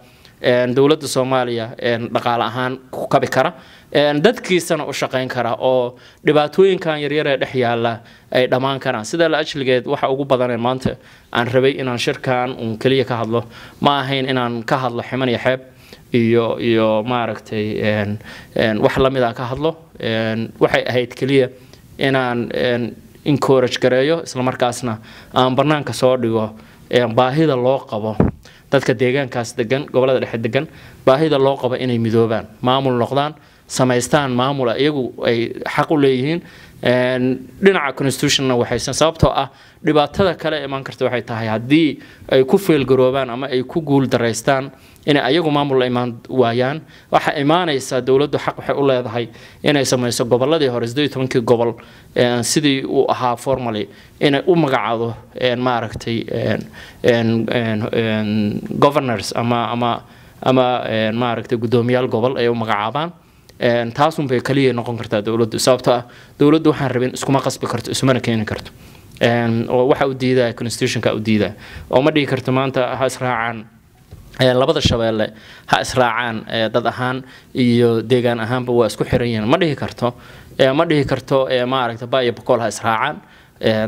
dawladda Soomaaliya dhaqaale ahaan ku kabi kara dadkiisana u shaqeyn kara oo dhibaatooyinkan yaryar ee dhex yaala ay dhamaan karaan sida la ajligeed waxa ugu badan maanta aan rabay inaan shirkan kaliya ka hadlo ma ahayn inaan ka hadlo ximan iyo xeeb iyo maaragtay wax la mid ah ka hadlo waxay ahayd kaliya inaan encourage gareeyo isla markaasna aan barnaamijka soo dhigo baahida loo qabo dadka deegaankaas degan gobolada dhexe degan baahida loo qabo inay midoobaan maamul noqdaan samaystaan maamul iyagu ay xaq u leeyihiin dhinaca constitutionna waxaysan sababtoo ah dhibaatada kale iman karta waxay tahay haddii ay ku feelgaroobaan ama ay ku guul daraystaan inay ayagu maamul la imaan waayaan waxa imaanaysa dawladdu xaq waxay u leedahay inay samayso goboladii hore 18 gobol sidii uu ahaa formally inay u magacaado maaragtay governors ama maaragtay gudoomiyaal gobol ay u magacaabaan taasun bay kaliya noqon kartaa dawladdu sababtoo ah dawladdu waxaan rabin iskuma qasbi karto ismana keeni karto oo waxa uu diidaa constitutionka uu diidaa oo ma dhigi karto maanta ha israacaan labada shabeelle ha israacaan dad ahaan iyo deegaan ahaanba waa isku xiran yihiin ma dhihi karto maaragtay baayo boqol ha israacaan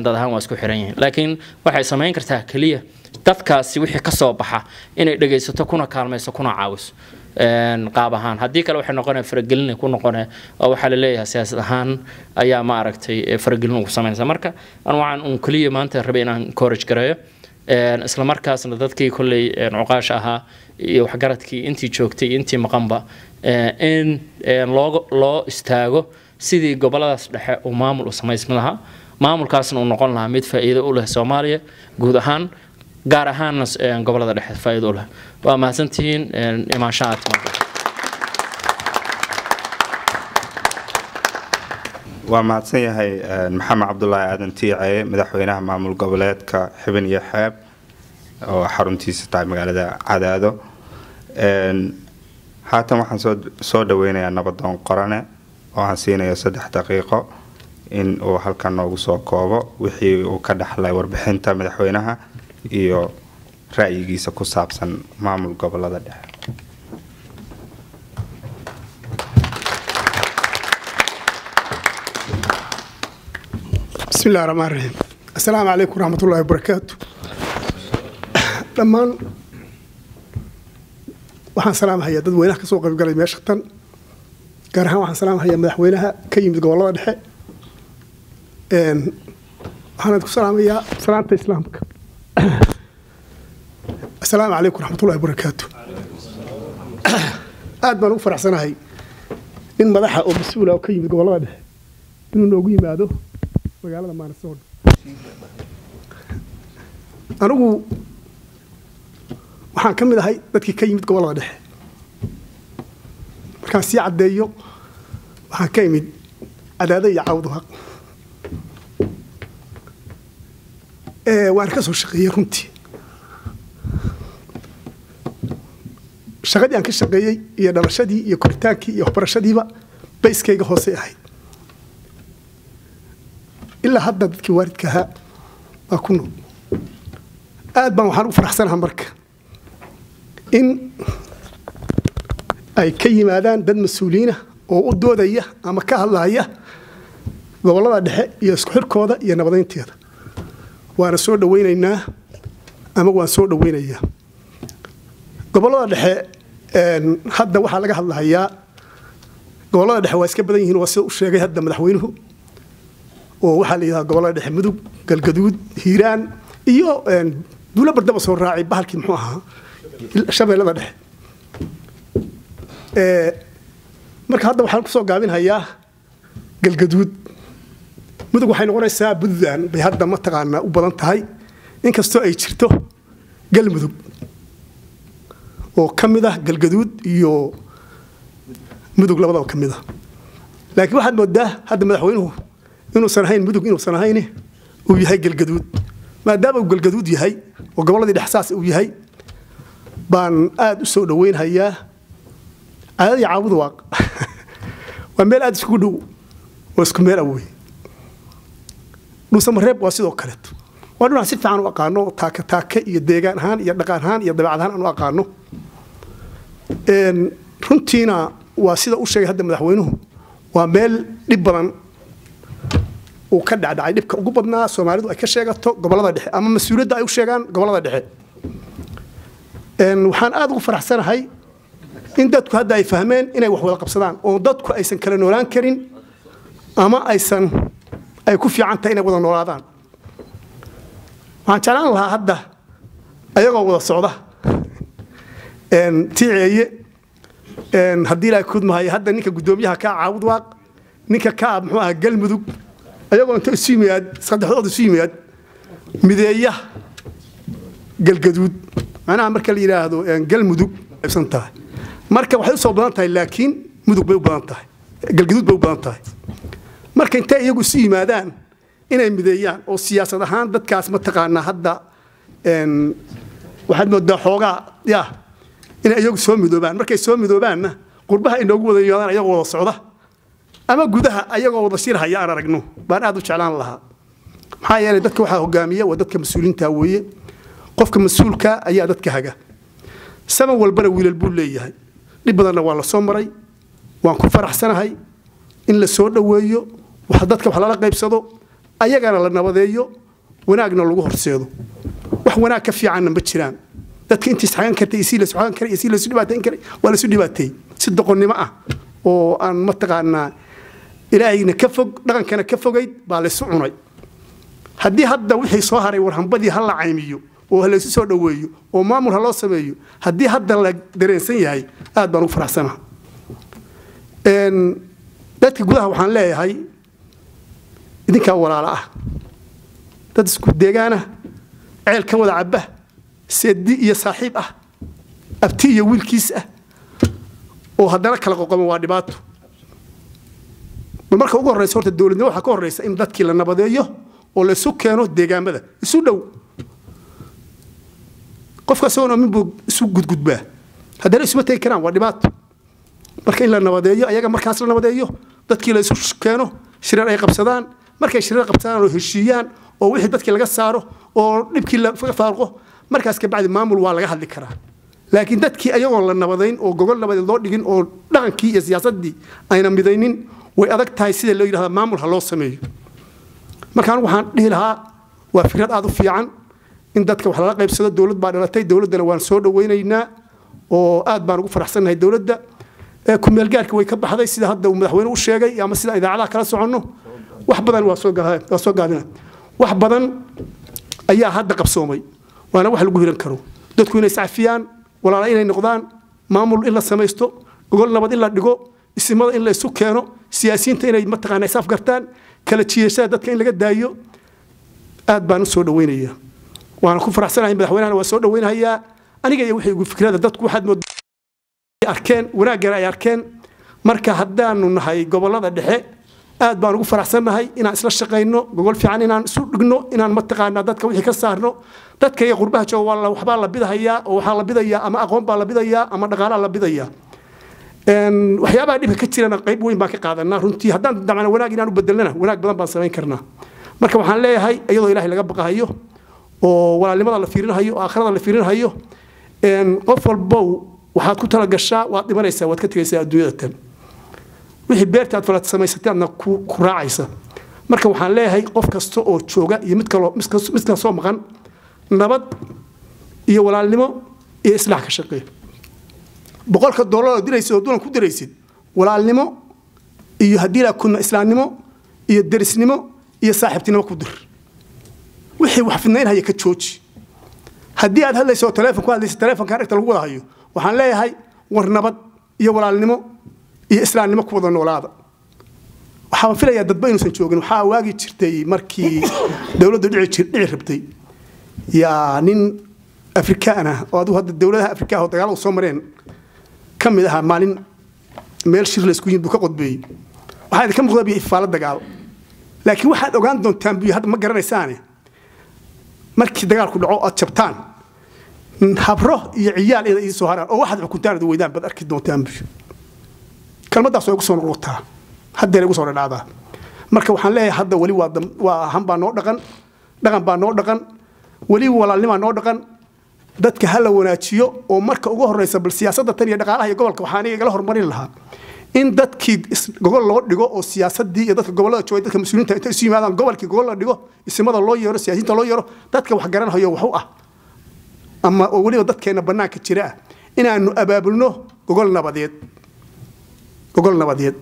dad ahaan waa isku xiran yihiin laakiin waxay sameyn kartaa kaliya dadkaasi wixii ka soo baxa inay dhageysato kuna kaalmayso kuna caawiso qaab ahaan haddii kale waxay noqonaysaa faragelin ku noqonay oo waxa la leeyahay siyaasad ahaan ayaa maaragtay faragelin ugu sameynaysa marka waxaan kaliya maanta rabay inaan encourage gareeyo isla markaasna dadkii kulay cuqaasha ahaa iyo waxgaradkii intii joogtay intii maqanba in loo istaago sidii goboladaas dhexe uu maamul u samaysmi lahaa maamulkaasna uu noqon lahaa mid faa'iido u leh Soomaaliya guud ahaan gaar ahaanna gobolada dhexe faa'iido u leh waa mahadsantihiin imaanshaad waa mahadsan yahay maxamed cabdullaahi aadan tiicaye madaxweynaha maamul goboleedka xibin iyo xeeb oo xaruntiisa tahay magaalada Cadaado haatan waxaan soo dhaweynayaa nabadoon qorane oo aan siinayo 3 daqiiqo in uu halkan noogu soo koobo wixii uu ka dhaxlay warbixinta madaxweynaha iyo ra'yigiisa ku saabsan maamul gobolada dhexe بسم الله الرحمن الرحيم السلام عليكم ورحمة الله وبركاته dhammaan waxaan salaamahayaa dadweynaha ka soo qayb galay meeshatan gaar ahaan waxaan salaamahayaa madaxweynaha ka yimid gobolada dhexe waxaan ku salaamayaa salaanta islaamka السلام عليكم ورحمة الله وبركاته aad baan ugu faraxsanahay in madaxa oo mas'uul ah oo ka yimid gobolada dhexe inuu noogu yimaado magaalada Maanasood anigu waxaan ka mid ahay dadkii ka yimid gobolada dhexe markaan sii cadeeyo waxaan ka yimid Cadaado iyo Cawdwaaq waan ka soo shaqeeyay runtii shaqadii aan ka shaqeeyay iyo dhalashadii iyo koritaankii iyo waxbarashadiiba bayskayga hoose ahayd ilaa hadda dadkii waalidka ahaa baa ku nool aad baan waxaan ugu faraxsanahay marka in ay ka yimaadaan dad mas'uuliyiin oo u doodaya ama ka hadlaya gobolada dhexe iyo isku xirkooda iyo nabadeynteeda waana soo dhaweynaynaa ama waan soo dhaweynayaa gobolada dhexe hadda waxaa laga hadlayaa gobolada dhexe waa iska badan yihiin oo sida uu sheegay hadda madaxweynuhu oo waxaa la yiraahdaa gobolada dhexe mudug galgaduud hiiraan iyo duulo bardaba soo raacay bahalkii muxuu ahaa shabeellada dhexe marka hadda waxaan ku soo gaabinayaa galgaduud mudug waxay noqonaysaa Puntland bay hadda ma taqaana u badan tahay inkastoo ay jirto galmudug oo ka mid ah galgaduud iyo mudug labadaba ka mid ah laakiin waxaad moodaa hadda madaxweynuhu inuusan ahayn mudug inuusan ahayn uu yahay galgaduud maadaama uu galgaduud yahay oo gobolladii dhexsaas uu yahay baan aad u soo dhaweynayaa caadadii caawud waaq waa meel aad iskugu dhow oo isku meel awey dhuusamareeb waa sidoo kaleeto waa dhunaan si fiican u aqaano taaka iyo deegaan ahaan iyo dhaqan ahaan iyo dabeecad ahaan aan u aqaano runtiina waa sida u sheegay hadda madaxweynuhu waa meel dhib badan uu ka dhacdhacay dhibka ugu badnaa Soomaalidu ay ka sheegato gobolada dhexe ama mas'uuliyadda ay u sheegaan gobolada dhexe waxaan aad ugu faraxsanahay in dadku hadda ay fahmeen inay wax wada qabsadaan oo dadku aysan kala noolaan karin ama ay ku fiican tahay inay wada noolaadaan waxaan jeclaan lahaa hadda ayagoo wada socda tiiceeye haddii ilaahay kudmahay hadda ninka guddoomiyaha ka caawud waaq ninka ka muxuu ahaa galmudug ayagoo inta isu yimaad saddexdood isu yimaad mideeya galgaduud macnaha marka la yiraahdo galmudug aysan tahay marka waxay soo badan tahay laakiin mudug bay u badan tahay galgaduud bay u badan tahay marka inta iyagu isu yimaadaan inay mideeyaan oo siyaasad ahaan dadkaas ma taqaanaa hadda waxaad moodaa xoogaa inay iyagu soo midoobaan markay soo midoobaanna qurbaha inoogu wada yimaadaan ayagoo wada socda ama gudaha ayagoo wada shirhaya aan aragno baan aad u jeclaan lahaa maxaa yeelay dadka waxaa hogaamiya waa dadka mas-uuliinta weeye qofka mas-uulka ayaa dadka haga saban walbana wiilal buu leeyahay dhib badanna waa la soo maray waan ku faraxsanahay in la soo dhaweeyo waxa dadka wax lala qaybsado ayagana la nabadeeyo wanaagna lagu horseedo wax wanaag ka fiicanna ma jiraan dadka intii saxan kartay isii la saxan karay isii la soo dhibaateen karay waa la soo dhibaatay si doqonnimo ah oo aan ma taqaanaa ilaahayna ka fog dhaqankana ka fogayd baa la soo cunay haddii hadda wixii soo haray warhambadii hal la caymiyo oo la soo dhaweeyo oo maamul loo sameeyo haddii hadda la dareensan yahay aad baan u faraxsanahay dadka gudaha waxaan leeyahay idinka walaalo ah dad isku deegaana ceel ka wada cabba seedi iyo saaxiib ah abti iyo wiilkiis ah oo haddana kala qoqomo waa dhibaato marka ugu horeysa horta dawladnimo waxa ka horeysa in dadkii la nabadeeyo oo la isu keeno deegaamada isu dhow qofka soo min buu isu gudgudbaa haddana isma tagi karaan waa dhibaato marka in la nabadeeyo ayaga markaas la nabadeeyo dadkii la isu keeno shirar ay qabsadaan markay shirar qabsadaan oo heshiiyaan oo wixii dadkii laga saaro oo dhibkii la faarqo markaas ka bacdi maamul waa laga hadli karaa laakiin dadkii ayagoo la nabadeyn oo gogol nabadeed loo dhigin oo dhaqankii iyo siyaasadii ayna midaynin way adag tahay sida loo yiraahdo maamul loo sameeyo markaan waxaan dhihi lahaa waa fikrad aad u fiican in dadka wax lala qaybsado dawlad baa dhalatay dawladana waan soo dhaweynaynaa oo aad baan ugu faraxsanahay dawladda ku meel gaarka way ka baxday sida hadda uu madaxweynuhu u sheegay ama sida idaacadaha kala soconno wax badan waa soo gaadina wax badan ayaa hadda qabsoomay waana wax lagu hiran karo dadku inay sacfiyaan walaalo inay noqdaan maamul in la samaysto gogol nabad in la dhigo isimada in la isu keeno siyaasiyiinta inay ma taqaanaa isaaf gartaan kala jiyeeshada dadka in laga daayo aad baan u soo dhaweynayaa waana ku faraxsanahay madaxweynahana waa soo dhaweynayaa aniga iyo wixii ugu fikrada dadku waxaad moodaa arkeen wanaagana ay arkeen marka haddaanu nahay gobolada dhexe aad baan ugu faraxsanahay inaan isla shaqeyno gogol fiican inaan isu dhigno inaan ma taqaanaa dadka wixii ka saarno dadka iyo qurbaha jooga waa waxbaa la bidahayaa oo waxaa la bidayaa ama aqoon baa la bidayaa ama dhaqaalaha la bidayaa waxyaabaha dhibka ka jirana qayb weyn baan ka qaadanaa runtii haddaan damcana wanaag inaan u bedelnana wanaag badan baan samayn karnaa marka waxaan leeyahay iyadoo ilaahay laga baqahayo oo walaalnimada la fiirinayo oo aakhirada la fiirinayo qof walbow waxaad ku tala gashaa waad dhimanaysaa waad ka tegaysaa adduunyada tan wixii beerta aad falad samaysataadna ku raacaysa marka waxaan leeyahay qof kasta oo jooga iyo mid kale soo maqan nabad iyo walaalnimo iyo islaax ka shaqeeya $100 oo diraysid oo dulan ku diraysid walaalnimo iyo haddii la kuna islaamnimo iyo derisnimo iyo saaxiibtinimo ku dir wixii wax fidnaynaya ka jooji haddii aad hadlayso telefoon ku hadlayso telefoonka aragta lagu wada hayo waxaan leeyahay war nabad iyo walaalnimo iyo islaamnimo ku wada noolaada waxaan filayaa dadba inuusan joogin waxaa waagi jirtay markii dawladdu dhici rabtay yaa nin afrikaan ah oo adu hadda dawladaha afrika oo dagaal u soo mareen kamid aha maalin meel shir la isku yimid ka qodbeeyay waxa idin ka muuqda bi ifaala dagaal laakiin waxaad ogaan doontaan biyo hadda ma garanaysaane markii dagaalku dhaco aad jabtaan habro iyo ciyaal inay soo haraan oo waxaad xukuntaan weydaan bad arki doontaan biyo kalmadaas oo ku soo noqotaa hadda lagu soo dhacdaa marka waxaan leeyahay hadda wali waa hanbaa noo dhaqan baa noo dhaqan wali walaalnimo noo dhaqan dadka hala wanaajiyo oo marka ugu horeysa bal siyaasadda tan iyo dhaqaalaha iyo gobolka waxaan iyaga la hormarin lahaa in dadkii gobol loo dhigo oo siyaasadii iyo dadka gobolada joogay dadka mas'uuliyiinta inta isu yimaadaan gobolkii gobol la dhigo ismada loo yeero siyaasiyiinta loo yeero dadka wax garanayo wax u ah ama oo waliba dadkeena banaanka jira inaanu abaabulno gobol nabadeed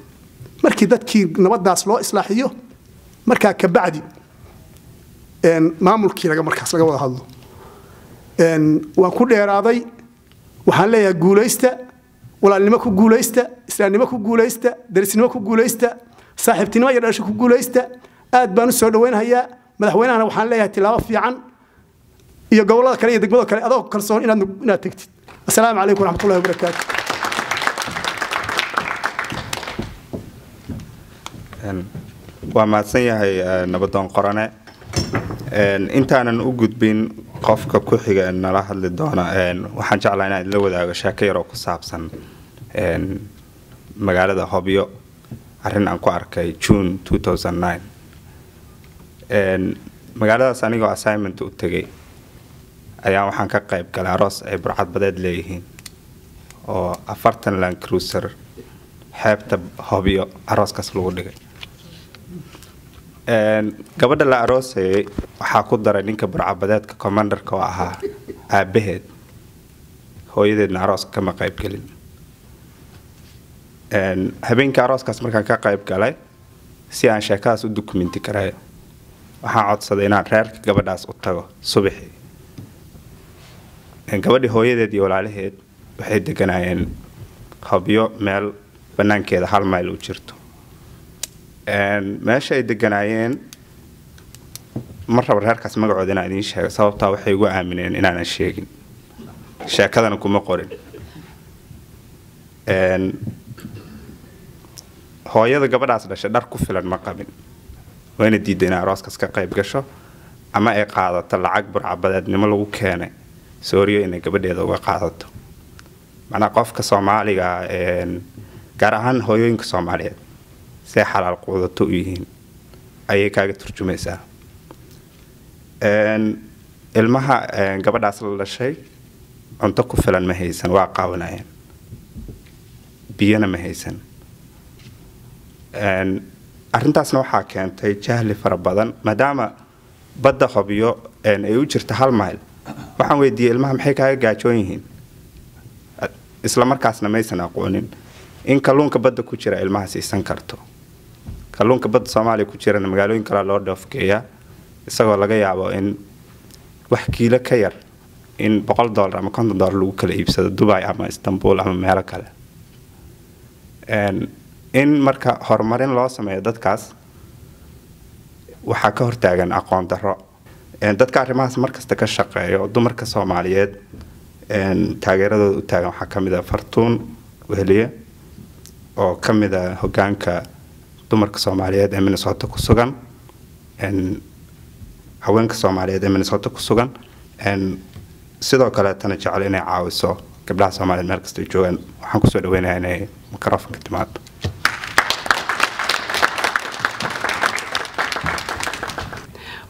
markii dadkii nabadaas loo islaaxiyo marka ka bacdi maamulkii markaas laga wada hadlo waan ku dheeraaday waxaan leeyahay guulaysta walaalnimo ku guulaysta islaamnimo ku guulaysta darisnimo ku guulaysta saaxiibtinimo iyo dhalasho ku guulaysta aad baan u soo dhaweynayaa madaxweynahana waxaan leeyahay tilaabo fiican iyo gobolada kale iyo degmada kale adoo kalsoon inaad tagtid assalaamu calaykum waraxmatullaahi wabarakaatu waa mahadsan yahay nabadoon qorane intaanan u gudbin qofka ku xiga nala hadli doona waxaan jeclahay inaan la wadaago sheeko yar oo ku saabsan magaalada Hobyo arrin aan ku arkay June 2009 magaaladaas anigoo assignment u tagay ayaa waxaan ka qayb galay aroos ay burcad badeed leeyihiin oo 40 Land Cruiser xeebta Hobyo arooskaas lagu dhigay gabadha la aroosay waxa ku daray ninka burcabadeedka commanderka oo ahaa aabaheed hooyadeedna aroos kama qayb galin habeenka arooskaas markaan ka qayb galay si aan sheekadaas u dokumenti karayo waxaan codsaday inaan reerka gabadhaas u tago subaxii gabadhii hooyadeed iyo walaalaheed waxay deganayeen Hobyo meel banaankeeda 1 mayl u jirto meesha ay deganayeen marraba reerkaas magacooda inaan idiin sheego sababtaa waxay ugu aamineen inaanan sheegin sheekadana kuma qorin hooyada gabadhaas dhashay dhar ku filan ma qabin wayna diiday in arooskaas ka qayb gasho ama ay qaadato lacag burcabadeednimo lagu keenay Sooriyo inay gabadheeda uga qaadato macna qofka Soomaaliga gaar ahaan hooyooyinka Soomaaliyeed si xalaal quudato u yihiin ayay kaaga turjumaysaa ilmaha gabadhaas la dhashay cunto ku filan ma haysan waa qaawanayeen biyana ma haysan arrintaasna waxaa keentay jahli fara badan maadaama badda Hobyo ay u jirto 1 mayl waxaan weydiiyay ilmaha maxay kaaga gaajoon yihiin isla markaasna maysan aqoonin in kalluunka badda ku jira ilmaha siisan karto kalluunka badda Soomaaliya ku jira magaalooyin kale loo dhoofkeeyaa isagoo laga yaabo in wax kiilo ka yar in $100 ama $50 lagu kala iibsado Dubai ama Istanbul ama meelo kale in marka horumarin loo sameeyo dadkaas waxa ka hortaagan aqoon darro dadka arrimahaas markasta ka shaqeeyo dumarka Soomaaliyeed taageeradooda u taagan waxa kamid ah Fartuun Weheliye oo kamid ah hoggaanka dumarka Soomaaliyeed ee Minnesota ku sugan haweenka Soomaaliyeed ee Minnesota ku sugan sidoo kale tan jecel inay caawiso gabdhaha Soomaaliyeed meel kasta joogan waxaan ku soo dhaweynayaa inay mikrofoonka timaado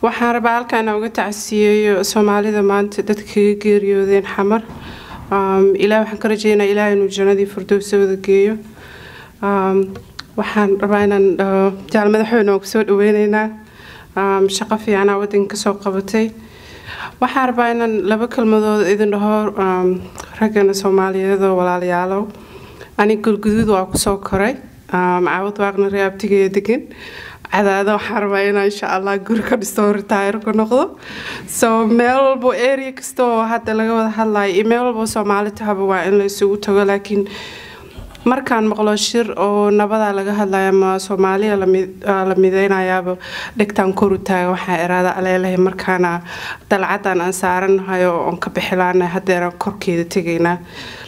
waxaan rabaa halkaan uga tacsiyeeyo Soomaalida maanta dadka geeriyoodeen xamar ilaahay waxaan ka rajeynayaa ilaahay inuu jannadii firdawsi wada geeyo waxaan rabaa inaan jaal madaxweyne ku soo dhaweynaynaa shaqo fiican oo wadanka soo qabatay waxaan rabaa inaan 2 kalmadood idin dhaho ragana Soomaaliyeed oo walaalayaal ani gurgudud waa ku soo koray macaawad waaqna reebtiga degan cadaada waxaan rabaa inaan insha Allah guri ka dhisto retire ku noqdo so meel walbo area kasta oo hadda laga wada hadlayo meel walbo Soomaali tahaba waa in la isugu tago laakiin markaan maqlo shir oo nabada laga hadlayo ama Soomaaliya la mideynayaaba dhigtaan kor u taaga waxaa iraada aleelahay markaana dalcadan aan saaranahay oo aan ka bixilaanay hadeer korkeeda tagaynaa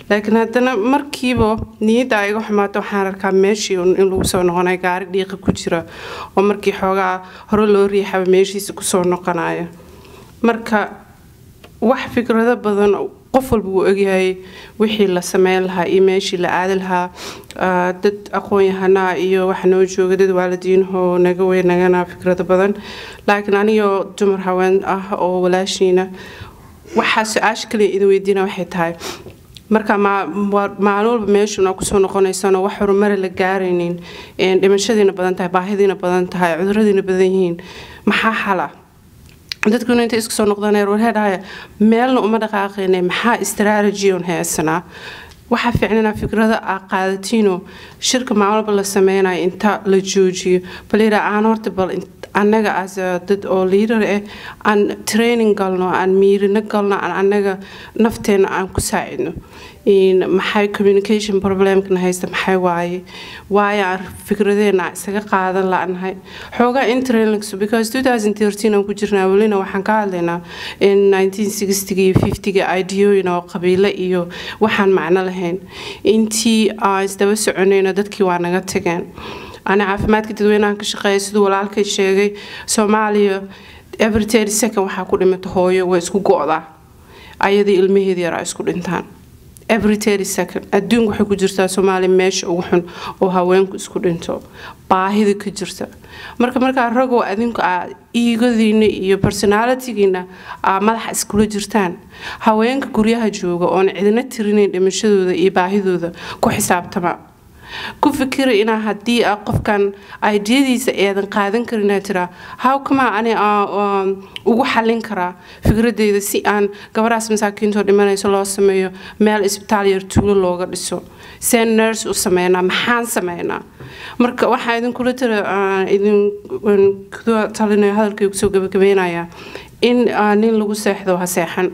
laakiin haddana markiiba niyada ay wax maato waxaan arkaa meeshii in lagu soo noqonay gaari dhiiqa ku jira oo markii xoogaa hore loo riixay meeshiisa ku soo noqonayo marka wax fikrado badan qof walba uu ogyahay wixii la sameyn lahaa iyo meeshii la aadi lahaa dad aqoon-yahanaa iyo wax noo jooga dad waalidiinahoo naga weynagana fikrado badan laakiin anigoo dumar haween ah oo walaashiina waxaa su-aasha kaliya idin weydiina waxay tahay marka maalin walba meeshuna kusoo noqonaysano wax horumar la gaaraynin dhimashadiina badan tahay baahidiina badan tahay cuduradiina badan yihiin maxaa xala dadku inta isku soo noqdaan warheedaya meelna uma dhaqaaqeynay maxaa strategy on heesana waxa fiicnaa fikrada qaadatiino shirka maalba la sameeyay inta la joojiyo balira aan horta bal annaga as dad oo leader aan training galno aan miirina galno aan annaga nafteena aan ku saacidno in maxay communication problem kan haysta maxay waaye fikradeena isaga qaadan laanahay xoogaa interlinks because 2013 aan ku jirnaa walina waxaan ka hadlaynaa in 1960 iyo 50 idea oo qabiile iyo waxaan macno lahayn intii isdaba soconayna dadkii waa naga tageen أنا عافمات كده وين أنا كشقي سدوا لالك الشيء سوماليا every 30 second وحكون متهاوي ويسكو قاعدة أيدي علمي هذي رأي سكول إنتان every 30 second الدين وحكو جرتا سومالي مش وحن وهاوين كسكول إنتو باهي كجرتا مركا الرجو أدين إيجو ذيني يو personality جينا ملح سكول جرتان هاوين كوريها جوجا أن عندنا ترينين لمشدو ذا إباهي ذا كحساب تمام كفكر إن هدي أقف كان ideas أيضا قادن كرنا ترى how كما أنا وحلين كرا فكرة دي سي أن قبراس مساكين تودي من يسلو سميو مال إسبتالير طول لوجر دسو سين نيرس وسمينا محان سمينا مركب واحد إذن كل ترى إذن كذا تعلنا هذا الكيوكسو قبنا يا إن نين لو ساحدو هساحن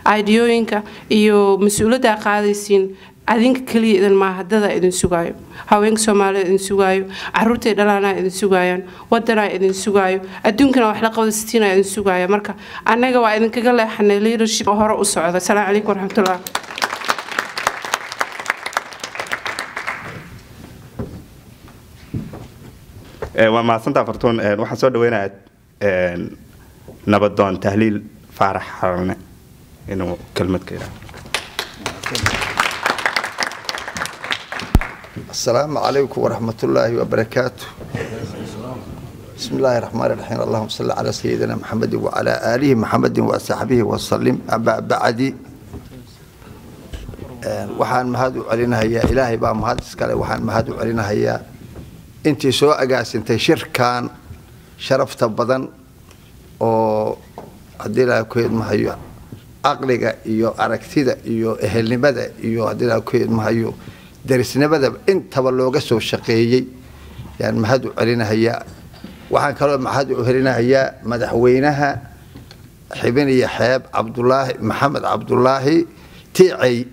ideoينك إيو مسؤولية قادسين adinka kaliya idan ma hadada idin sugaayo haweenka Soomaaliyeed idin sugaayo caruurta dhalaana idin sugaayaan wadana idin sugaayo adduunkana wax la qabadsiina idin sugaayo marka anaga waa idin kaga leexanay leadership hore u socda salaamu calaykum waraxmatullaah waa maasanta fartoon waxaan soo dhaweynayaa nabadoon tahliil faarax xarne inuu kelmad ka yiraahdo السلام عليكم ورحمة الله وبركاته. بسم الله الرحمن الرحيم. اللهم صل على سيدنا محمد وعلى آله محمد وصحبه وسلم. أما بعد وحان مهدو علينا هيا إلهي بقى مهد سكالي وحان مهدو علينا هيا انتي سواء قاس انتي شركان شرفت بدن او هدي لها كويد مهيو عقلك إيو أركتيدا إيو أهل مدى إيو هدي لها كويد مهيو درسنا بدأ أنت والله سو شقيي يعني مهدو علينا هيا وحن كلام مهدو علينا هيا مدحوينها حبيني حاب عبد الله محمد عبد الله تيعي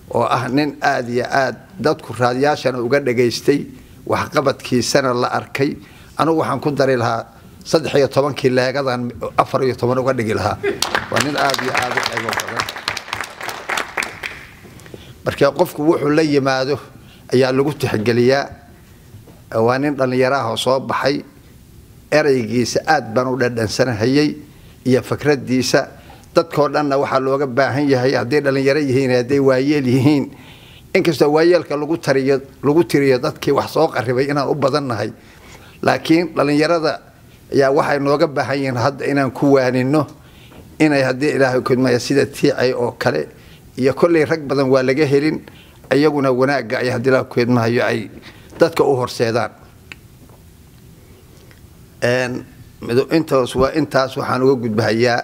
وأهنن آدي آد دتك رادياشنا وقد جيستي وحقبت كي سنة الله أركي أنا وحن كنت دري لها صدحية طبعا كلا قضا أفرية طبعا وقد جيلها وأهنن آدي أيوة marka qofku wuxuu la yimaado ayaa lagu tixgeliyaa awaanin dhalinyaraha soo baxay eraygiisa aad baan u dhadhansanahay iyo fikradiisa dadkoo dhanna waxa looga baahan yahay hadii dhalinyaro yihiin hadii waayeel yihiin inkastoo waayeelka lagu tiriyo dadkii wax soo qaribay inaan u badannahay laakiin dhalinyarada ayaa waxay nooga baahan yihiin hadda inaan ku waanino inay hadii Ilaahay ku idmaya sida tiicay oo kale iyo kulli rag badan waa laga helin ayaguna wanaaga ay hadii la kuudmahayo ay dadka u horseedaan intaas waxaan uga gudbahayaa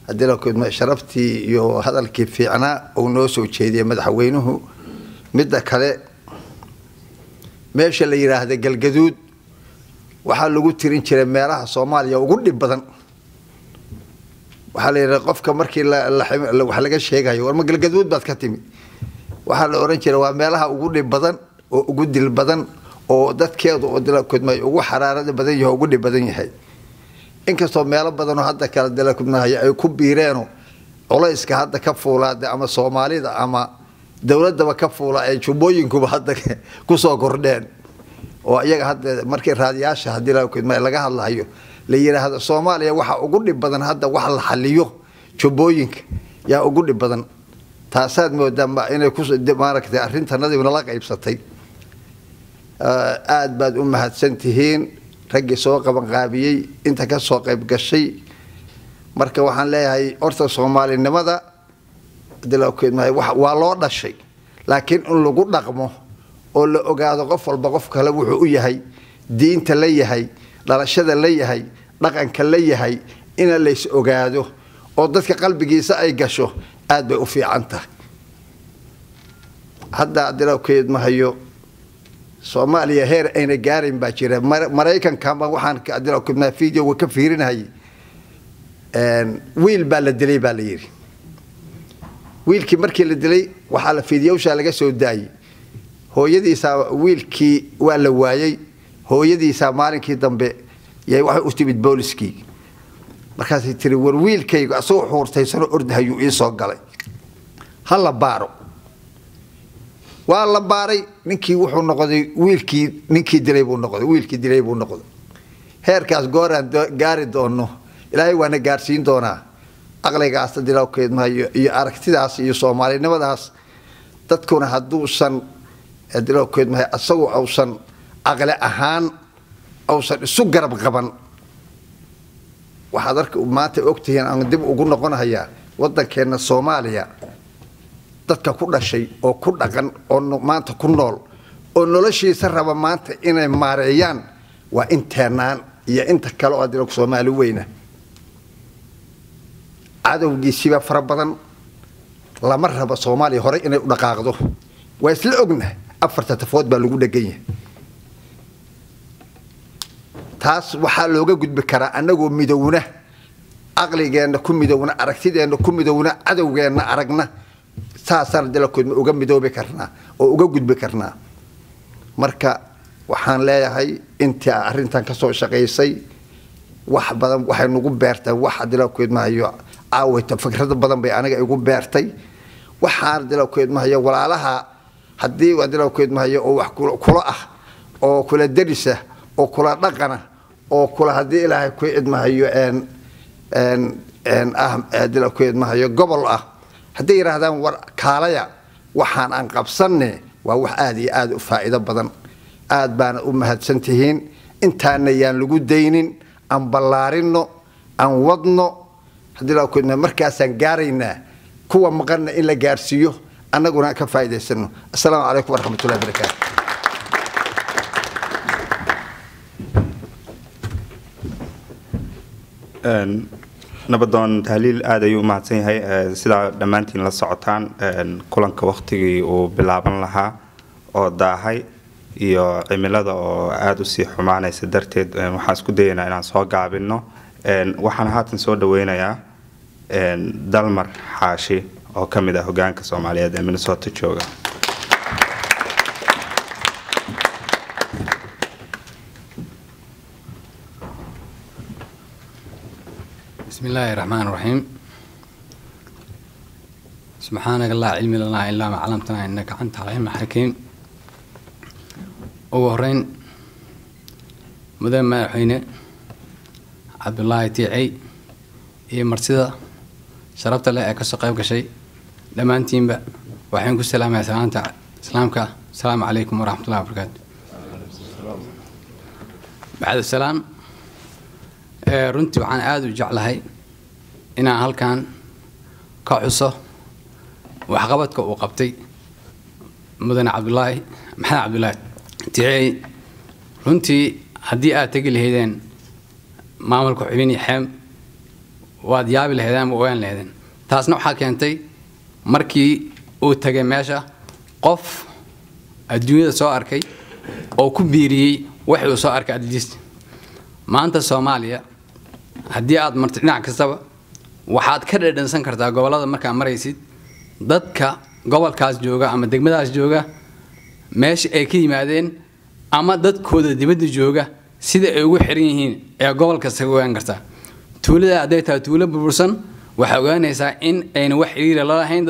hadii la kuudma sharaftii iyo hadalkii fiicnaa oo noo soo jeediyay madaxweynuhu midda kale meesha la yiraahdo galgaduud waxa lagu tirin jiray meelaha Soomaaliya ugu dhib badan waxa la yiraahdaa qofka markii wax laga sheegayo war ma galgaduud baad ka timid waxa la oran jiray waa meelaha ugu dhib badan oo ugu dil badan oo dadkeedu oo dilakudmay ugu xaraarada badan yahay ugu dhib badan yahay inkastoo meelo badan oo hadda kala dilakudmay ay ku biireeno culayska hadda ka fuulaada ama Soomaalida ama dawladda ka fuula ay jubbooyinkuba hadda ku soo kordheen oo iyaga hadda markii raadiyaasha hadii dilakudmay laga hadlayo la yiraahdo Soomaaliya waxa ugu dhib badan hadda wax la xaliyo jubbooyinka yaa ugu dhib badan taasaad moodama inay ku maaragtay arrintanadii la qaybsatay aad baad u mahadsantihiin ragii soo qaban qaabiyay inta ka soo qayb gashay marka waxaan leeyahay horta Soomaalinimada dilawkeedmay waa loo dhashay laakiin in lagu dhaqmo oo la ogaado qof walba qof kale wuxuu u yahay diinta la yahay dhalashada la yahay dhaqanka la yahay in la is ogaado oo dadka qalbigiisa ay gasho aad bay u fiican tahay hadda dilawkeedmahayo Soomaaliya heer ayna gaarin baa jira Mareykanka ma waxaan ka dilawkeedmaa video ka fiirinahay wiil baa la dilay baa la yiri wiilkii markii la dilay waxa la fiidiyowsha laga soo daayay hooyadiisa wiilkii waa la waayay hooyadiisa maalinkii dambe yay waxa u timid booliskii markaas ay tiri war wiilkayga asoo xuurtaysan ordahayu ii soo galay hal baaro waa la baaray ninkii wuxuu noqday wiilkii ninkii dilay buu noqday heerkaas gooraan gaari doono ilaahay waana gaarsiin doonaa aqligaas dilawkeedmayo iyo aragtidaas iyo Soomaalinimadaas dadkuna haduusan dilawkeedmayo asagoo awsan aqli ahaan awsan isu garab qaban waxaad arka maanta ogtihiin aan dib ugu noqonayaa wadankeena Soomaaliya dadka ku dhashay oo ku dhaqan oo maanta ku nool oo noloshiisa raba maanta inay maareeyaan waa inteenaan iyo inta kale oo dilawk Soomaali weyna cadawgiisiba fara badan lama raba Soomaaliya hore inay u dhaqaaqdo waa isla ogna afarta tafood baa lagu dhagan yahay taas waxa looga gudbi karaa anagoo midowna aqligeena ku midowna aragtideena ku midowna cadawgeena aragna saasar dilawkeed uga midoobi karnaa oo uga gudbi karnaa marka waxaan leeyahay inta arrintan ka soo shaqeysay wax badan waxay nagu beertay wax dilawkeed maayo aawayta fikrada badan bay aniga igu beertay waxaan dilawkeed maayo walaalaha hadii dilawkeed maayo oo wax kula ah oo kula darisa oo kula dhaqana oo kula hadii ilaahay ku idmahayo dilawkeed maayo gobol ah hadii yiraahdaan war kaalaya waxaan aan qabsanne waa wax aad iyo aad u faa'iido badan aad baan u mahadsantihiin intaana yaan lagu deynin aan ballaarino aan wadno hadii la ku markaasaan gaarayna kuwa maqan in la gaarsiyo annaguna ka faa'iideysano assalaamu alaykum wa rahmatullahi wa barakaatuh nabadoon tahliil aad ayuu mahadsan yahay sida dhamaantiin la socotaan kulanka waqtigii uu bilaaban lahaa oo daahay iyo cimilada oo aad u sii xumaanaysa darteed waxaan isku dayaynaa inaan soo gaabino waxaan haatan soo dhaweynayaa Dalmar Xaashi oo kamid ah hoggaanka Soomaaliyeed ee Minnesota jooga بسم الله الرحمن الرحيم سبحانك لا علم لنا إلا ما علمتنا إنك أنت العليم الحكيم وهرين مدام ما حين عبد الله تيعي هي مرتضى شربت لها كسقيب كشيء لما أنتين بقى وحينكم السلام يا سلامك السلام عليكم ورحمة الله وبركاته بعد السلام runtii waxaan aad u jeclahay inaan halkan ka xuso waxqabadka uu qabtay mudane maxamed cabdullaahi tiicey runtii haddii aad tegi lahaydeen maamulka xubin iyo xeem waad yaabi lahaydeen ama ogaan lahaydeen taasna waxaa keentay markii uu tagay meesha qof adduunyada soo arkay oo ku biiriyey wixii uu soo arkay adliist maanta Soomaaliya haddii aad martid dhinac kastaba waxaad ka dhadhansan kartaa gobolada markaa maraysid dadka gobolkaas jooga ama degmadaas jooga meesha ay ka yimaadeen ama dadkooda dibadda jooga sida ay ugu xiran yihiin ee gobol kasta ka ogaan kartaa tuulada hadday tahay tuulo burbursan waxay ogaanaysaa in ayna wax xiriir la lahayn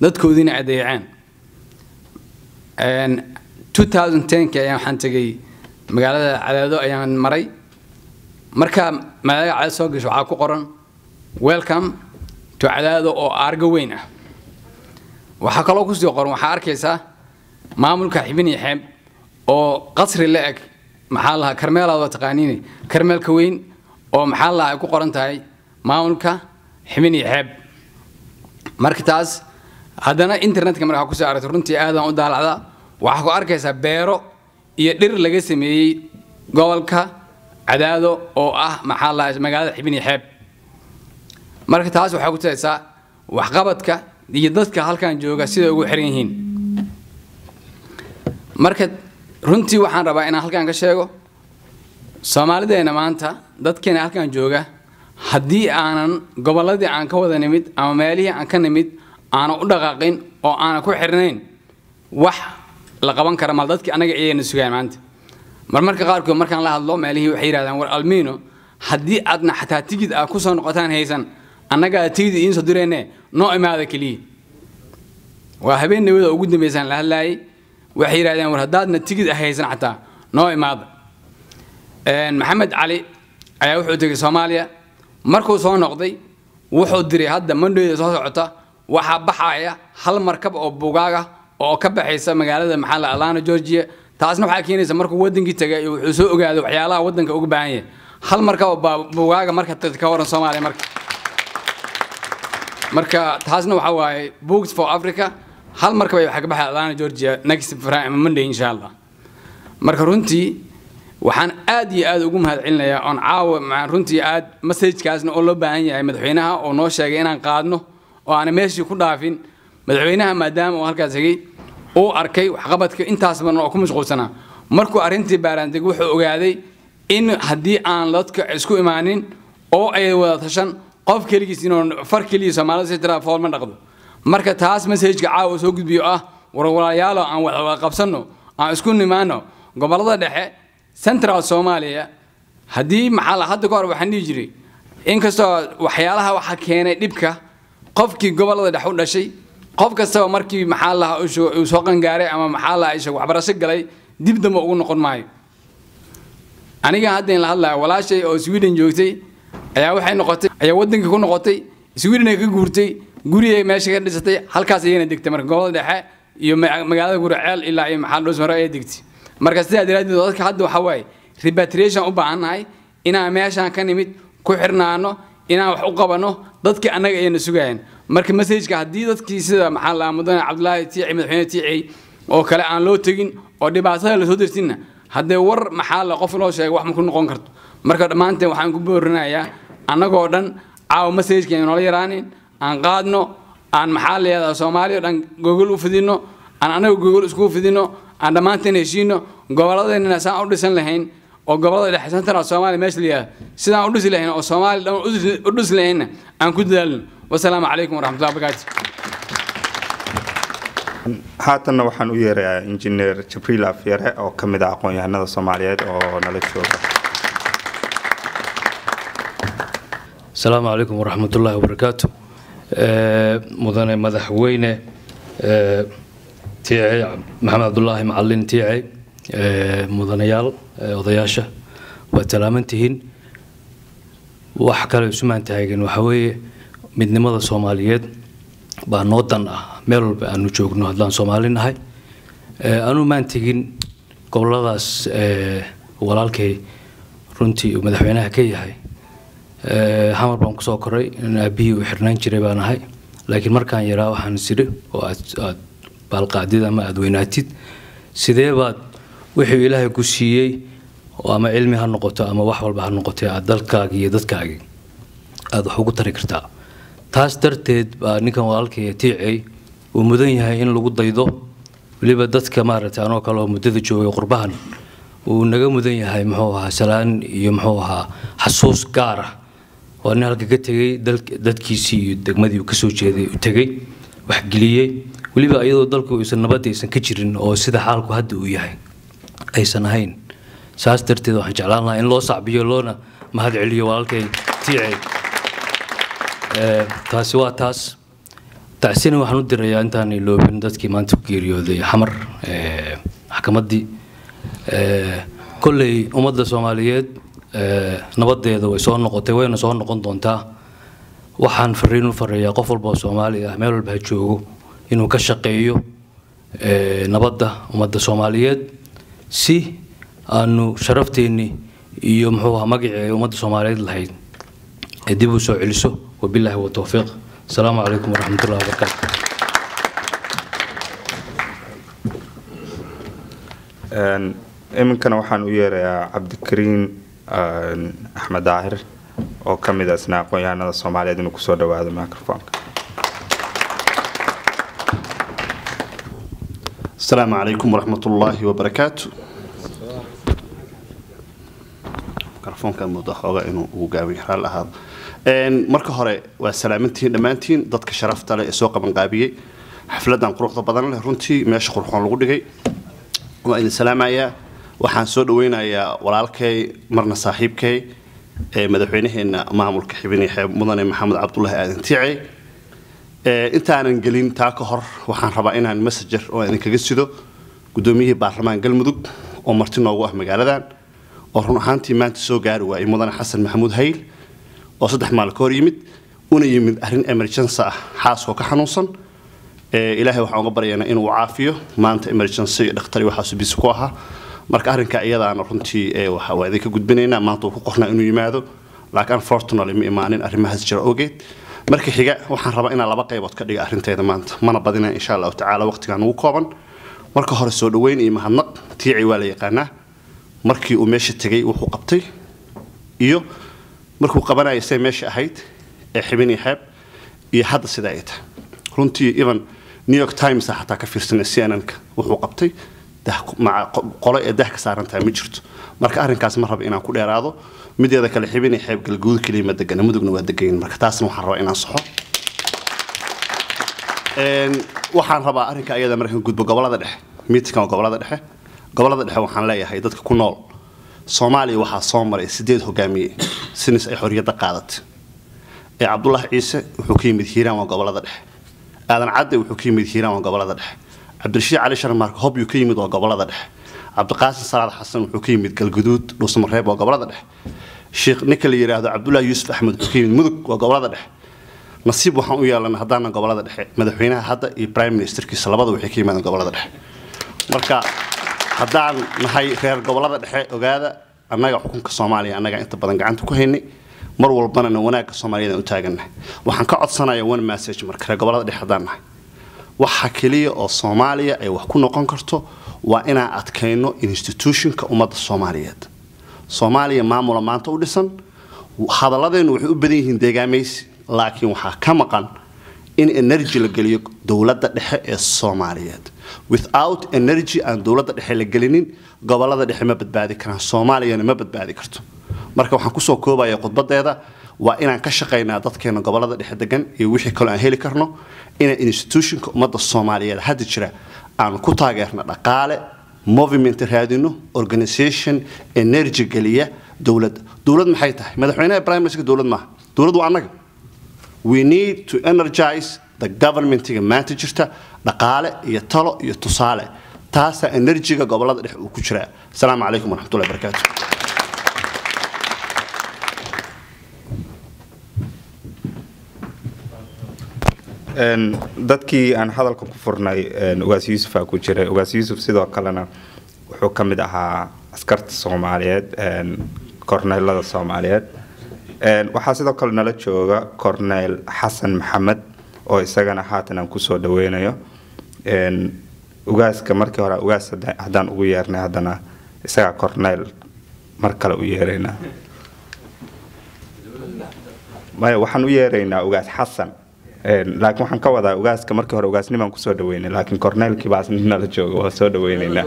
dadkoodiina ay dayaceen 2010 ayaan waxaan tagay magaalada Cadaado ayaan maray marka magaalada Cadaado soo gasho waxaa ku qoran welcome to Cadaado oo arga weyn ah waxaa kaloo ku soo qoran waxaa arkaysaa maamulka xibin iyo xeeb oo qasri la eg maxaa laha karmeelada taqaaniin karmeelka weyn oo maxaa laha ay ku qoran tahay maamulka xibin iyo xeeb marka taas haddana internetka markaa ku soo aragto runtii aad aan u daalacda waxa ku arkaysaa beero iyo dhir laga sameeyay gobolka Cadaado oo ah maxaa la magaalada xibin iyo xeeb marka taas waxa ku taaysaa wax qabadka iyo dadka halkan jooga sida ugu xiran yihiin marka runtii waxaan rabaa inaan halkan ka sheego Soomaalideena maanta dadkeena halkan jooga haddii aanan goboladii aan ka wada nimid ama meelihii aan ka nimid aanan u dhaqaaqin oo aanan ku xirnayn wax la qaban kara mal dadkii anaga ayayna sugaan maanta marmarka qaarkood markaan la hadlo meelihii waxay yiraahdaan war almiino haddii aadna xataa tigid ah ku soo noqotaan haysan annaga tigid in soo direene noo imaada kaliya waa habeenawada ugu dambeeysan la hadlaayay waxay yiraahdaan war hadaadna tigid ah haysan xataa noo imaada maxamed cali ayaa wuxuu tagay Soomaaliya markuu soo noqday wuxuu diray hadda mandheeda soo socota waxa baxaya hal markab oo bugaaga oo ka baxaysa magaalada maxalla Atlanta Georgia taasna waxa keenaysa markuu wadankii tagay wuxuu soo ogaaday waxyaalaha wadanka uga baahan yahay hal markab oo bugaaga marka ka waran Soomaaliya marka taasna waxa waaye Books for Africa hal markab ay waxa ka baxay Atlanta Georgia next Friday Monday insha Allah marka runtii waxaan aad iyo aad ugu mahadcelinayaa on caawa ma runtii aad message-kaasna oo loo baahan yahay madaxweynaha oo noo sheegay inaan qaadno oo aan meeshii ku dhaafin madaxweynaha maadaama uu halkaas tagay oo arkay wax qabadka intaas badan oo ku mashquulsanaa markuu arintii baaraantay wuxuu ogaaday in haddii aan dadka isku imaanin oo ay wada tashan qof kaligiis inuu far kaliya Soomaaliya si tira fool ma dhaqdo marka taas message-ka caawa soo gudbiyo ah walaalayaal aan wada qabsano aan isku nimaano gobolada dhexe Central Somalia haddii maxaa la hadda ka hor waxaan dhihi jiray inkastoo waxyaalaha waxa keenay dhibka qofkii gobolada dhexe u dhashay qof kasta markii maxaa la uu soo qangaaray ama maxaa la isha waxbarasho galay dib dama ugu noqon maayo aniga hadda in la hadlayo walaashay oo Sweden joogtay ayaa waxay noqotay ayaa wadanka ku noqotay Sweden ay ka guurtay guriga meesha ka dhisatay halkaas ayayna degtay marka gobolada dhexe iyo magaalada Guraceel ilaa ay maxaa Dhoosmaro ay degtay marka sidaa daraaddeed dadka hadda waxa way repatriation u baahanahay inaan meeshan ka nimid ku xirnaano inaan wax u qabano dadka anaga ayna sugayaan marka message-ka haddii dadkii sida maxaa la mudane Cabdullaahi Tiici madaxweyne Tiici oo kale aan loo tagin oo dhibaatada la soo dirtina haddii war maxaa la qof loo sheego wax ma ku noqon karto marka dhamaanteen waxaan ku boorinayaa anagoo dhan caaw message-ka inoo yaraanin aan qaadno aan maxaa la yiraahdaa Soomaaliya dhan Google u fidino aan anaga Google isku fidino aan dhamaanteen heshiino goboladeenna saan u dhisan lahayn oo gobolada dhexe Central Soomaaliya meesha liyaa sidaan u dhisi lahayn oo Soomaaliya dhan u dhis lahayn aan ku dadaalno wassalaamu calaykum waraxmatullaahi wabarakaatuh haatan waxaan u yeerayaa engineer Jibriil Afyare oo kamid ah aqoon-yahanada Soomaaliyeed oo nala jooga السلام عليكم ورحمة الله وبركاته مدن مدحوينه تيعي محمد عبد الله معلن تيعي مدنيال odayaasha waa talaamantihiin wax kale ismaan taagan waxa weeye midnimada Soomaaliyeed baa noo dan ah meel walba aanu joogno hadaan Soomaali nahay aanu maantigin goboladaas walaalkay runtii madaxweynaha ka yahay hamar baan ku soo koray in aabihii u xirnaan jiray baan ahay laakiin markaan yaraa waxaan sidii oo aad balqaadida ama aad weynaatid sidee baad wixii Ilaahay ku siiyay oo ama cilmi ha noqoto ama wax walba ha noqotay aad dalkaaga iyo dadkaaga aad wax ugu tari kartaa taas darteed baa ninkan walaalkay Tiicay uu mudan yahay in lagu daydo waliba dadka maaragtay anoo kale oo muddada joogay qurbahan uu naga mudan yahay muxuu ahaa salaan iyo muxuu ahaa xasuus gaar ah oo halka ka tagay dadkiisii iyo degmadii uu ka soo jeeday u tagay waxgeliyey weliba iyadoo dalku aysan nabad aysan ka jirin oo sida xaalku hadda uu yahay aysan ahayn saas darteed waxaan jeclaan lahaa in loo sacbiyo loona mahad celiyo walaalkay tiicay taasi waa taas tacsina waxaan u dirayaa intaan iloobin dadkii maanta ku geeriyooday xamar maxkamaddii kolley ummadda Soomaaliyeed nabadeeda way soo noqotay wayna soo noqon doontaa waxaan fariin u farayaa qof walba oo Soomaali ah meel walba joogo inuu ka shaqeeyo nabadda ummadda Soomaaliyeed si aanu sharafteeni iyo muxuu ahaa magacii ummadda Soomaaliyeed lahayd dib u soo celiso wabillahi wa tawfiiq السلام عليكم ورحمة الله وبركاته. إمكن وحن ويا عبد الكريم أحمد داهر أو كم إذا سنا قيانا الصومالية دون كسر هذا الميكروفون. السلام عليكم ورحمة الله وبركاته. الميكروفون كان مدخل إنه وجاوي حال هذا. marka hore waa salaamantiin dhamaantiin dadka sharafta leh ee soo qaban qaabiyay xafladan quruxda badan leh runtii meesha qurxoon lagu dhigay waa in salaamaya waxaan soo dhaweynayaa walaalkay marna saaxiibkay ee madaxweynaheena maamulka xibinay mudane maxamed cabdullaahi aadan tiicay intaanan gelin taa ka hor waxaan rabaa inaan messenger oo aan kaga sido gudoomiyihii baarlamaanka galmudug oo marti noogu ah magaaladan oo run ahaantii maanta soo gaari waayay mudane xasan maxamuud hayl oo 3 maalin ka hor yimid una yimid arrin emergency ah xaasko ka xanuunsan ilaahay waxaan uga baryaynaa inuu caafiyo maanta emergency dhakhtar waxa subiis ku ahaa marka arrinka iyadaana runtii waxa waadi ka gudbinaynaa maanta ku qornaa inuu yimaado laakiin fortunately ma imaanin arrimahaas jira ogeed marka xiga waxaan rabaa inaan laba qaybood ka dhigo arrinteeda maanta mana badina insha Allah taala waqtigan ugu kooban marka hore soo dhaweyn iyo mahadnaq tiicay waa la yaqaanaa markii uu meesha tagay wuxuu qabtay iyo markuu qabanayay say meesha ahayd ee xibinii xeeb iyo hadda sida ay tahay runtii even New York Times xataa ka fiirsan CNN-ka wuxuu qabtay qolo ee ka saaran tahay ma jirto marka arrinkaas ma rabo inaan ku dheeraado mideeda kale xibinii xeeb galguud kaliya degan mudugna waa degan marka taasna waxaan rabaa inaan saxo waxaan rabaa arrinka ayada markaan gudbo gobolada dhexe miidkan gobolada dhexe waxaan leeyahay dadka ku nool Soomaaliya waxa soo maray 8 hogaamiye sinis ay xorriyada qaadatay Cabdullaahi Ciise wuxuu ka yimid Hiiraan waa gobolada dhexe Aadan Cadde wuxuu ka yimid Hiiraan waa gobolada dhexe Cabdirashiid Cali Sharmaarka Hob uu ka yimid waa gobolada dhexe Cabdiqaasim Salaad Xasan wuxuu ka yimid Galguduud Dhuusamareeb waa gobolada dhexe Sheekh Nikal yiraahdo Cabdullaahi Yuusuf Axmed wuxuu ka yimid Mudug waa gobolada dhexe nasiib waxaan u yeelanaa hadana gobolada dhexe madaxweynaha hadda iyo prime ministerkiisa labada waxay ka yimaadeen gobolada dhexe marka haddaan nahay reer gobolada dhexe ogaada annaga xukunka Soomaaliya annaga inta badan gacanta ku haynay mar walbana wanaagga Soomaaliyeed u taaganahay waxaan ka codsanayaa one message marka reer gobolada dhexe haddaan nahay waxa kaliya oo Soomaaliya ay wax ku noqon karto waa inaan adkayno institutionka ummadda Soomaaliyeed Soomaaliya maamul maanta u dhisan hadalladeenu waxay u badan yihiin deegaamaysi laakiin waxa ka maqan in energy la geliyo dawladda dhexe ee Soomaaliyeed without energy and dawladda dhexe la gelinin gobolada dhexe ma badbaadi karaan Soomaaliyana ma badbaadi karto marka waxaan ku soo koobayaa khudbadeeda waa inaan ka shaqeynaa dadkeena gobolada dhexe degan iyo wixii kale aan heli karno in institutionka ummadda Soomaaliyeed hadda jira aan ku taageerno dhaqaale movement raadino organization energy geliya dawlad maxay tahay madaxweynaha prime minister dawlad ma dawlad waa annaga we need to energize the government maanta jirta dhaqaale iyo talo iyo tusaale taasa energy-ga gobolada dhexe uu ku jira assalamu alaykum wa rahmatullahi wa barakatuh dadkii aan hadalka ku furnay ugaas Yuusuf ku jiray ugaas Yuusuf sidoo kalena wuxuu ka mid ahaa askarta Soomaaliyeed korneelada Soomaaliyeed waxaa sidoo kale nala jooga korneel Xasan Maxamed oo isagana haatan aan ku soo dhaweynayo ugaaska markii hore ugaas hadaan ugu yeernay hadana isaga korneel mar kale u yeerayna waxaan u yeeraynaa ugaas Xasan laakiin waxaan ka wadaa ugaaska markii hore ugaasnimaan ku soo dhaweynay laakiin korneelkii baas nala jooga waa soo dhaweynaynaa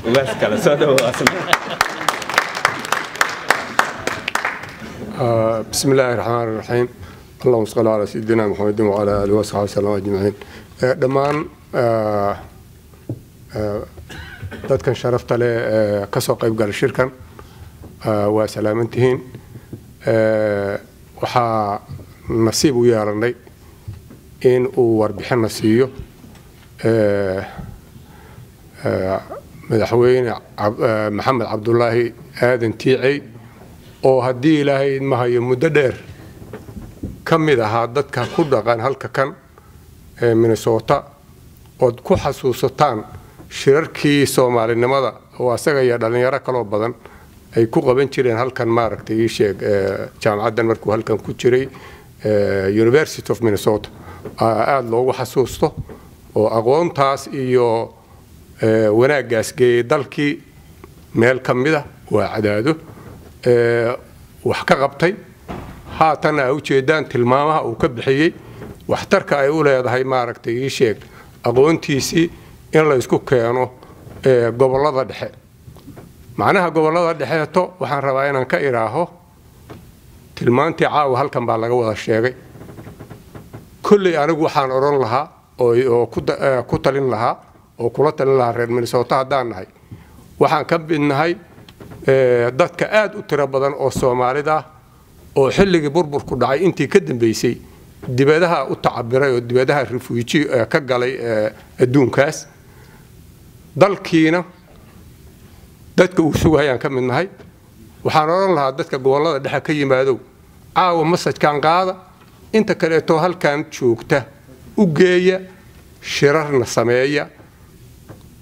ugaas kale soo dhawaasna بسم الله الرحمن الرحيم اللهم صل على سيدنا محمد وعلى آله وصحبه وسلم أجمعين دمان dadkan sharafta leh ka soo qayb galay shirkan waa salaamantihiin waxaa nasiib u yeelanay in uu warbixin siiyo madaxweyne maxamed cabdulaahi aadan tiicey oo haddii ilaahay ma hayo muddo dheer ka mid ahaa dadka ku dhaqan halka kan Minnesota oo ku xasuusataan shirarkii Soomaalinimada oo asaga iyo dhalinyaro kale badan ay ku qaban jireen halkan maaragtay ii sheeg jaamacaddan markuu halkan ku jiray University of Minnesota aad loogu xasuusto oo aqoontaas iyo wanaaggaas geeyay dalkii meel ka mid ah waa Cadaado wax ka qabtay haatana ay u jeedaan tilmaamaha uu ka bixiyay waxtarka ay u leedahay maaragtay ii sheeg aqoontiisii in la isku keeno gobolada dhexe macnaha gobolada dhexeeto waxaan rabaa inaan ka iraaho tilmaantii caawa halkan baa laga wada sheegay kulli anigu waxaan oran lahaa oo ku talin lahaa oo kula talin lahaa reer Minnesota hadaan nahay waxaan ka bidnahay dadka aad u tiro badan oo Soomaalida oo xilligii burburku dhacay intii ka dambeysay dibadaha u tacabiray oo dibadaha refugee ka galay adduunkaas dalkiina dadka uu sugayaan ka mid nahay waxaan oran lahaa dadka gobolada dhexe ka yimaado caawa masajkan qaada inta kale to halkan joogta u geeya shirarna sameeya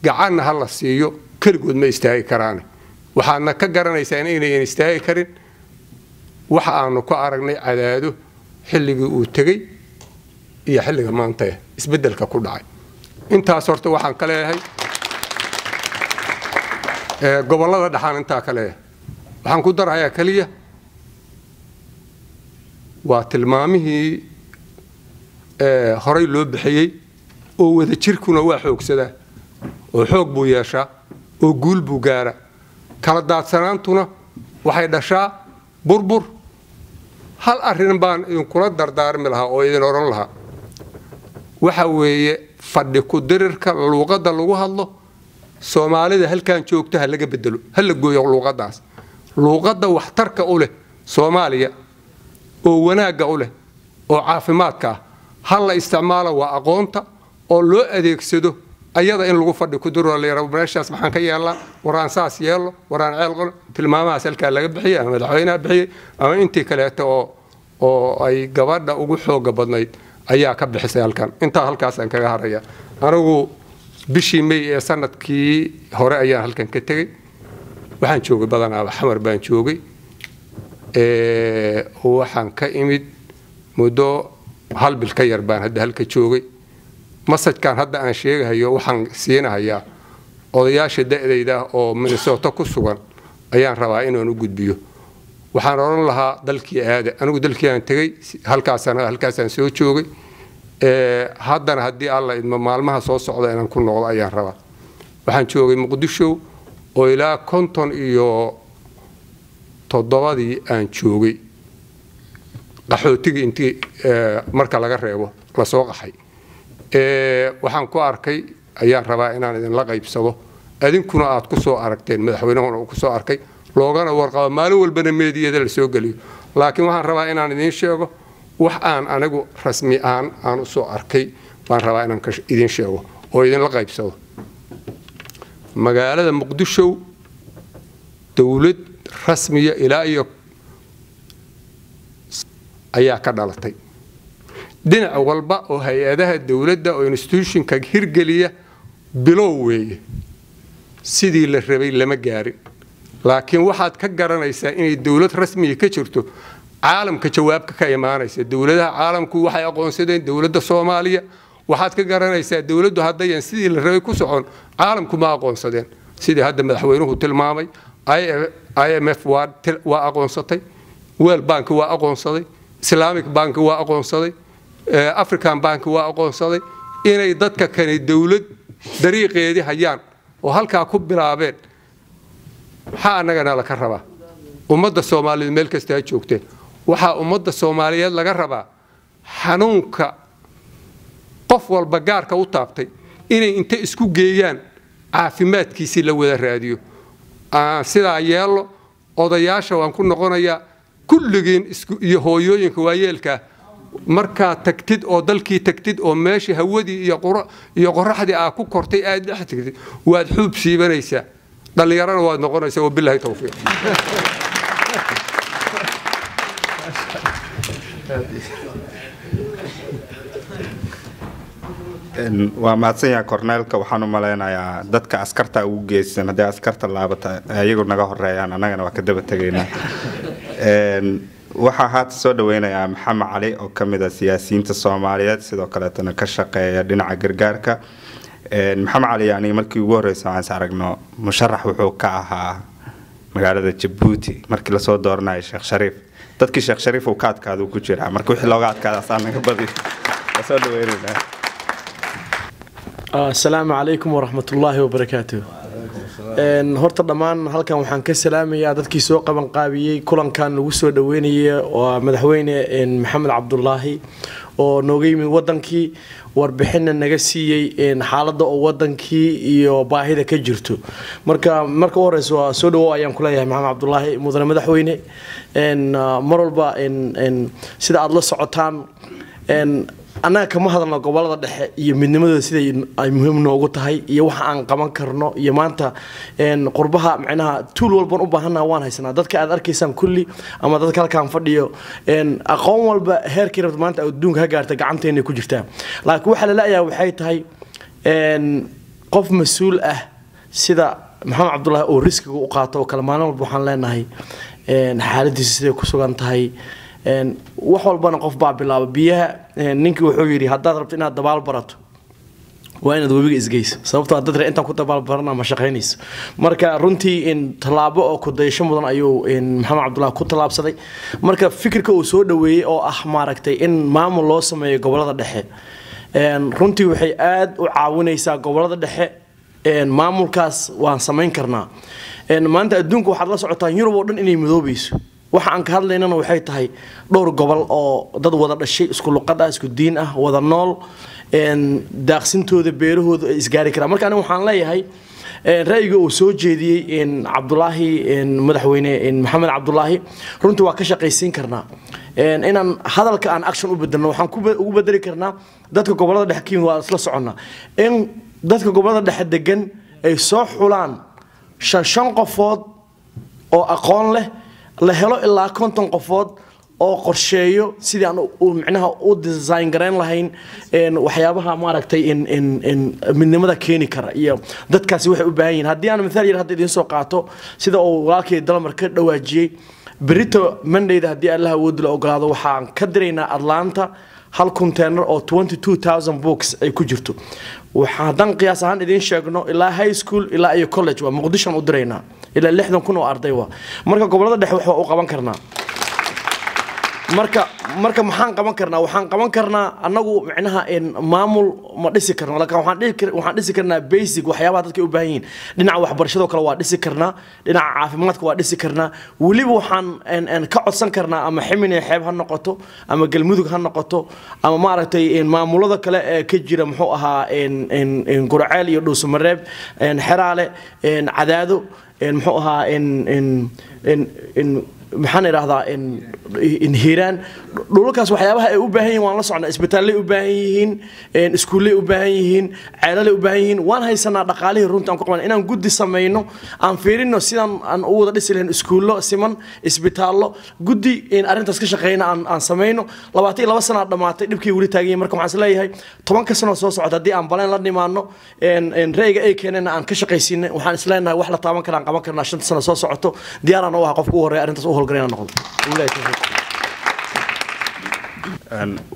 gacanna hal la siiyo kaligood ma istaagi karaan waxaana ka garanaysaa inay istaagi karin waxa aanu ku aragnay Cadaado xilligii uu tagay iyo xilliga maanta isbedelka ku dhacay intaas horta waxaan ka leeyahay gobolada dhaxan inta kale waxaan ku darayaa kaliya waa tilmaamihii horay loo bixiyay oo wada jirkuna waa xoogsada oo xoog buu yeeshaa oo guul buu gaara kala daadsanaantuna waxay dhashaa burbur hal arrin baan kula dardaarmi lahaa oo idin oran lahaa waxa weeye fadhi ku dirirka luqadda lagu hadlo Soomaalida halkan joogta laga bedelo hal la gooyo luqadaas luqadda waxtarka u leh Soomaaliya oo wanaaga u leh oo caafimaadka hal la isticmaalo waa aqoonta oo loo adeegsado ayada in lagu fadhi ku diro leeyahay meeshaas maxaan ka yeelaa waraan saas yeelo waraan ceelqol tilmaamaha halka laga bixiyay ama madaxweynaha bixiyay ama intii kale oo ay gabadha ugu xooga badnayd ayaa ka bixisay halkan inta halkaas aan kaga haraya anigu bishii May ee sanadkii hore ayaan halkan ka tagay waxaan joogay badanaa xamar baan joogay waxaan ka imid muddo hal bil ka yar baan hadda halka joogay masajkan hadda aan sheegayo waxaan siinayaa odayaasha da'dayda oo Minnesota ku sugan ayaan rabaa inaan u gudbiyo waxaan oran lahaa dalkii aada anigu dalkii aan tagay halkaasaan soo joogay haddana haddii alla idmo maalmaha soo socda inaan ku noqdo ayaan rabaa waxaan joogay Muqdisho oo ilaa 57 aan joogay qaxootiga intii marka laga reebo la soo qaxay waxaan ku arkay ayaan rabaa inaan idin la qaybsado adinkuna aad ku soo aragteen madaxweynuhuna uu ku soo arkay loogana warqabo maalin walbana meediyada la soo galiyo laakiin waxaan rabaa inaan idin sheego wax aan anigu rasmi aan u soo arkay waan rabaa inaan idin sheego oo idin la qaybsado magaalada Muqdisho dawlad rasmiya ilaa iyo ayaa ka dhalatay dhinac walba oo hay'adaha dawladda oo institutionka hirgeliya bilow weeye sidii la rabay lama gaarin laakiin waxaad ka garanaysaa inay dawlad rasmi ka jirto caalamka jawaabka ka imaanaysa dawladaha caalamku waxay aqoonsadeen dawladda Soomaaliya waxaad ka garanaysaa dawladdu haddayan sidii la rabay ku socon caalamku ma aqoonsadeen sidii hadda madaxweynuhu tilmaamay IMF waa aqoonsatay World Bank waa aqoonsaday Islamic Bank waa aqoonsaday African Bank waa aqoonsaday inay dadka kale dawlad dariiqeedii hayaan oo halka ku bilaabeen waxa anagana la ka rabaa ummadda Soomaaliyeed meel kasta ay joogteen waxa ummadda Soomaaliyeed laga rabaa xanuunka qof walba gaarka u taabtay inay inta isku geeyaan caafimaadkiisii la wada raadiyo sidaa yeelo odayaasha waan ku noqonayaa kulligiin iyo hooyooyinka waayeelka markaa tagtid oo dalkii tagtid oo meeshii hawadii iyo qoraxdii aa ku kortay aad dhex tagtid waad xuub siibanaysaa dhallinyarana waad noqonaysaa wabilaahi tawfiiq waa mahadsanyahay korneelka waxaan u maleynayaa dadka askarta ugu geysan haddii askarta laabata ayagu naga horeeyaan annagana waa ka daba tegaynaa waxaa haata soo dhaweynayaa maxamed cali oo ka mid ah siyaasiyiinta soomaaliyeed sidoo kaleetana ka shaqeeya dhinaca gargaarka maxamed cali aniga markii ugu horreysay waxaan is aragno musharax wuxuu ka ahaa magaalada jabuuti markii lasoo dooranayo sheekh shariif dadkii sheekh shariif uu ka adkaada ku jiraa marka wixii looga adkaada asaa naga badi soo dhaweynaynaa السلام عليكم ورحمة الله وبركاته. horta dhammaan halkan waxaan ka salaamayaa dadkii soo qaban qaabiyay kulankan lagu soo dhaweynayay oo madaxweyne maxamed cabdullaahi oo nooga yimid wadankii warbixinna naga siiyay xaaladda oo wadankii iyo baahida ka jirto marka horeyso waa soo dhawow ayaan ku leeyahay maxamed cabdullaahi mudane madaxweyne mar walba sida aad la socotaan annaga kama hadalno gobolada dhexe iyo midnimadooda siday ay muhiim noogu tahay iyo waxa aan qaban karno iyo maanta qurbaha macnaha tool walban u baahanaa waan haysanaa dadka aad arkaysaan kulli ama dadka halkaan fadhiyo aqoon walba heerkii rabta maanta adduunka ka gaartay gacanteena ku jirtaa laakiin waxa la leeyahay waxay tahay qof mas'uul ah sida maxamed cabdullaahi oo riskiga u qaato oo kala maalin walba waxaan leenahay xaaladiisa siday ku sugan tahay wax walbana qof baa bilaaba biyaha ninkii wuxuu yidhi haddaad rabto inaad dabaal barato waa inaad webiga isgeyso sababtoo dad intaan ku dabaal barana ma shaqaynayso marka runtii tallaabo oo ku dayasho mudan ayuu maxamed cabdullaahi ku tallaabsaday marka fikirka uu soo dhaweeyey oo ah maaragtay in maamul loo sameeyo gobolada dhexe runtii waxay aad u caawinaysaa gobolada dhexe maamulkaas waan samayn karnaa maanta adduunka waxaad la socotaan yurub oo dhan inay midoobayso waxa aan ka hadlaynana waxay tahay dhowr gobol oo dad wada dhashay isku luqad ah isku diin ah wada nool daaqsintooda beerahooda ay isgaari karaan marka aniga waxaan leeyahay ra'yiga uu soo jeediyey cabdullaahi madaxweyne maxamed cabdullaahi runtii waa ka shaqaysiin karnaa inaan hadalka aan action u bedelno waxaan ugu bedeli karnaa dadka gobolada dhexe ka yimid waa isla soconnaa in dadka gobolada dhexe degan ay soo xulaan shan qofood oo aqoon leh la helo ilaa 50 qofood oo qorsheeyo sidii aan macnaha u design gareyn lahayn waxyaabaha maaragtay in midnimada keeni kara iyo dadkaasi waxay u baahan yihiin haddii aan midaal yar hadda idin soo qaato sida uu walaalkay dalmar ka dhawaajiyay berito Mondayda haddii Allah awood la ogolaado waxaan ka diraynaa Atlanta hal container oo 22000 books ay ku jirto waxaan qiyaas ahaan idin sheegno ilaa high school ilaa iyo college waa Muqdisho u diraynaa ilaa 60,000 oo arday waa marka gobolada dhexe waxa uu qaban karnaa marka maxaan qaban karnaa waxaan qaban karnaa anagu macnaha maamul ma dhisi karno laakiin waxaan dhisi karnaa basic waxyaabaha dadka u baahan yihiin dhinaca waxbarashada kale waa dhisi karnaa dhinaca caafimaadka waa dhisi karnaa waliba waxaan ka codsan karnaa ama ximin ee xeeb ha noqoto ama galmudug ha noqoto ama maaragtay maamulada kale ee ka jira muxuu ahaa Gurceel iyo Dhuusamareeb Xeraale Cadaado muxuu ahaa maxaan iraahdaa in Hiiraan dhulkaas waxyaabaha ay u baahan yihiin waan la socnaa isbitaalay u baahan yihiin iskuulay u baahan yihiin ceelalay u baahan yihiin waan haysanaa dhaqaalihii runtii aan ku qaban inaan guddi sameeyno aan fiirino sidaan aan u wada dhisi lahayn iskuulo siman isbitaallo guddi arrintaas ka shaqeeyna aan sameeyno 22 sano dhamaatay dhibkii wali taagan marka waxaan isleeyahay 10 sano soo socda haddii aan baleen la dhimaano rayga ay keenana aan ka shaqaysiinay waxaan isleenahay wax la taaban karaan qaban karnaa 5 sano soo socoto diyaarana waa qofka ugu horeeya arrintaas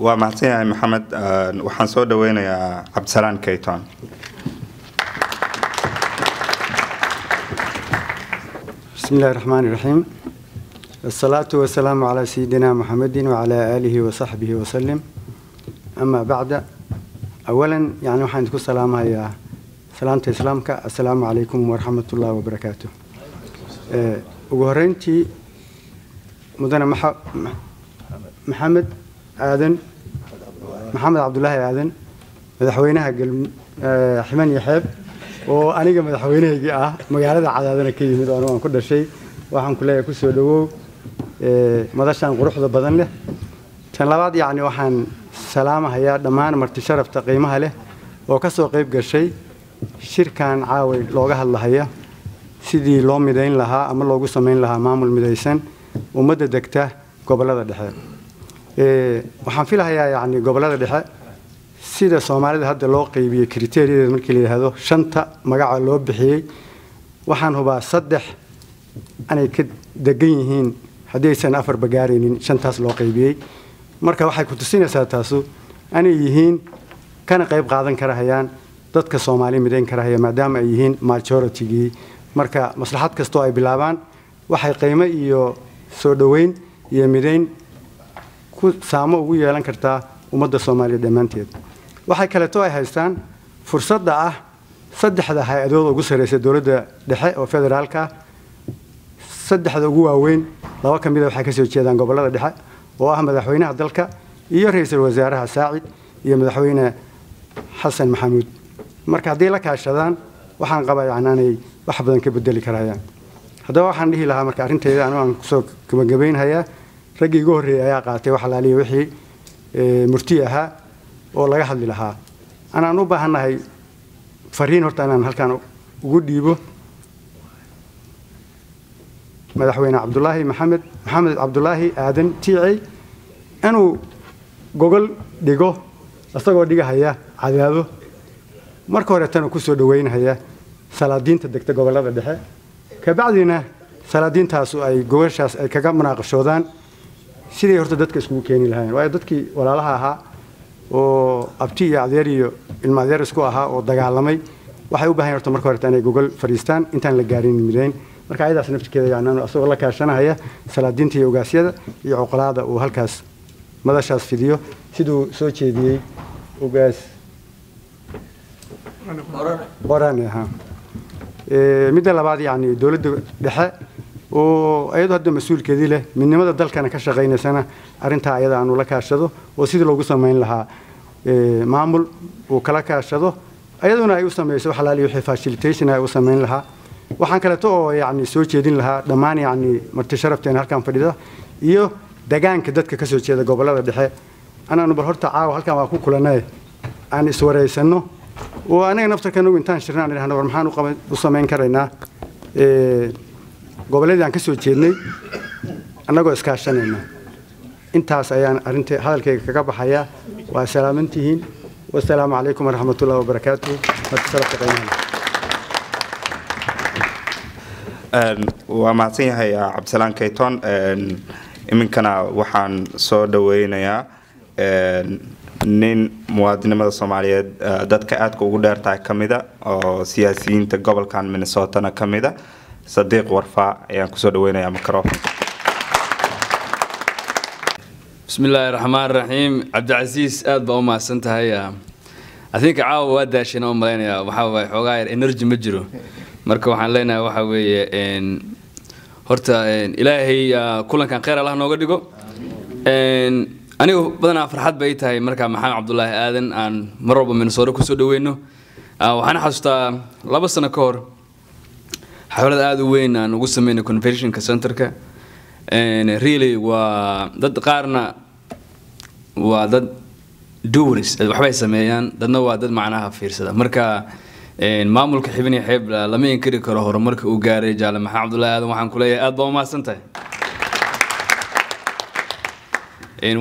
waa mahadsanyahay maxamed waxaan soo dhaweynayaa cabdisalaan kayton بسم الله الرحمن الرحيم الصلاة والسلام على سيدنا محمد وعلى آله وصحبه وسلم أما بعد أولا يعني وحندكم سلام يا سلامة إسلامك السلام عليكم ورحمة الله وبركاته وهرنتي مدن محمد آذن maxamed cabdulaahi aadan madaxweynaha ximan iyo xeeb oo aniga madaxweynahaygii ah magaalada cadaadana ka yimid oo aan ku dhashay waxaan ku leeyahay ku soo dhawow madashan quruxda badan leh tan labaad yacni waxaan salaamahayaa dhammaan marti sharafta qiimaha leh oo ka soo qayb gashay shirkan caaway looga hadlahaya sidii loo midayn lahaa ama loogu samayn lahaa maamul midaysan ummadda degta gobollada dhexe waxaan filahayaa yacni gobollada dhexe sida soomaalida hadda loo qaybiyey kriteeriyadeeda markii la yidhaahdo 5 magaca loo bixiyey waxaan hubaa 3 anay ka degan yihiin haddii aysan 4 bagaaraynin 5taas loo qaybiyey marka waxay ku tusinaysaa taasu anay yihiin kana qayb qaadan karahayaan dadka Soomaali midayn karahaya maadaama ay yihiin majority-gii marka maslaxad kasto ay bilaabaan waxay qiimo iyo soo dhaweyn iyo midayn ku saamo ugu yeelan kartaa ummadda Soomaaliyeed dhamaanteed waxay kale too ay haystaan fursadda ah 3 hay'adood ugu sareysa dawladda dhexe oo federaalka 3 ugu waaweyn 2 kamid ah waxay ka soo jeedaan gobollada dhexe oo ah madaxweynaha dalka iyo ra'iisul wasaaraha Saacid iyo madaxweyne Xasan Maxamuud marka hadii la kaashadaan waxaan qabaa inay wax badan ka bedeli karayaan haddaba waxaan dhihi lahaa marka arrinteeda aan soo gabagabaynayaa raggii ugu horreeyay ayaa qaatay wax laaliyo wixii murti ahaa oo laga hadli lahaa anaan u baahanahay fariin horta inaan halkaan ugu dhiibo madaxweyne maxamed cabdulaahi aadan tiicay inuu gogol dhigo asagoo dhigahaya cadaado marka hore tan ku soo dhaweynaya salaadiinta degta gobollada dhexe ka bacdina salaadiintaas ay gogoshaas ay kaga munaaqashoodaan sidii horta dadka isku keeni lahaayeen waa dadkii walaalaha ahaa oo abti iyo adeer iyo ilma adeer isku ahaa oo dagaalamay waxay u baahan horta marka hore inay gogol fariistaan intaan la gaarin midayn marka ayadaas naftigeeda yaanaan asoo la kaashanaya salaadiinta iyo ogaasyada iyo cuqalaada oo halkaas madashaas fidiyo sidoo soo jeediyay ogaas qorane ha midda labaad yaani dawladda dhexe oo ayadu hadda mas'uulkeedii leh midnimada dalkana ka shaqeynaysan arinta ayada aanu la kaashado oo sidii loogu sameyn lahaa maamul oo kala kaashado ayaduna ay u sameeyso wax laaliyo wixii facilitation ay u sameyn lahaa waxaan kale oo yaani soo jeedin lahaa dhammaan yaani marti sharafteen halkan fadhida iyo deegaanka dadka ka soo jeeda gobollada dhexe anaanu bal horta caawa halkan waa ku kulanay aan iswareysano oo anaga naftarkana intaan shirnaan inaanu war maxaan u sameyn karaynaa gobolladii aan ka soo jeednay annagoo iskaashanayna intaas ayaan arinta hadalkayga kaga baxaya waa salaamantihiin wassalaamu calaykum waraxmatullaahi wabarakaatuh waa mahadsan yahay cabdisalaan kayton iminkana waxaan soo dhaweynayaa nin muwaadinimada Soomaaliyeed dadka aadka ugu dheertahay kamida oo siyaasiyiinta gobolkan Minnesota kamida صديق ورفاع يعني كسر دوينا يا ميكروفون. بسم الله الرحمن الرحيم عبد العزيز أد بوما سنت هاي I think عاو ودا شنو ملينا وحاول حوغاير إنرجي مجرو مركو حلينا وحاول إن هرتا إن إلهي كلنا كان خير الله نوجدكم إن أنا بدنا فرحات بيت هاي مركا محمد عبد الله آدن عن مرة من صورة كسر دوينه وحنا حستا لبسنا كور حوالي هذا وين نقول سمينا convention كسنتركا and really وضد قارنا وضد دورس وحبي سميان ضدنا وضد معناها فيرسدا مركا maamul ka xibin xeeb lama inkiri karo horumarka uu gaaray jaale maxamed Cabdullaahi aadan waxaan ku leeyahay aad baa u mahadsantahay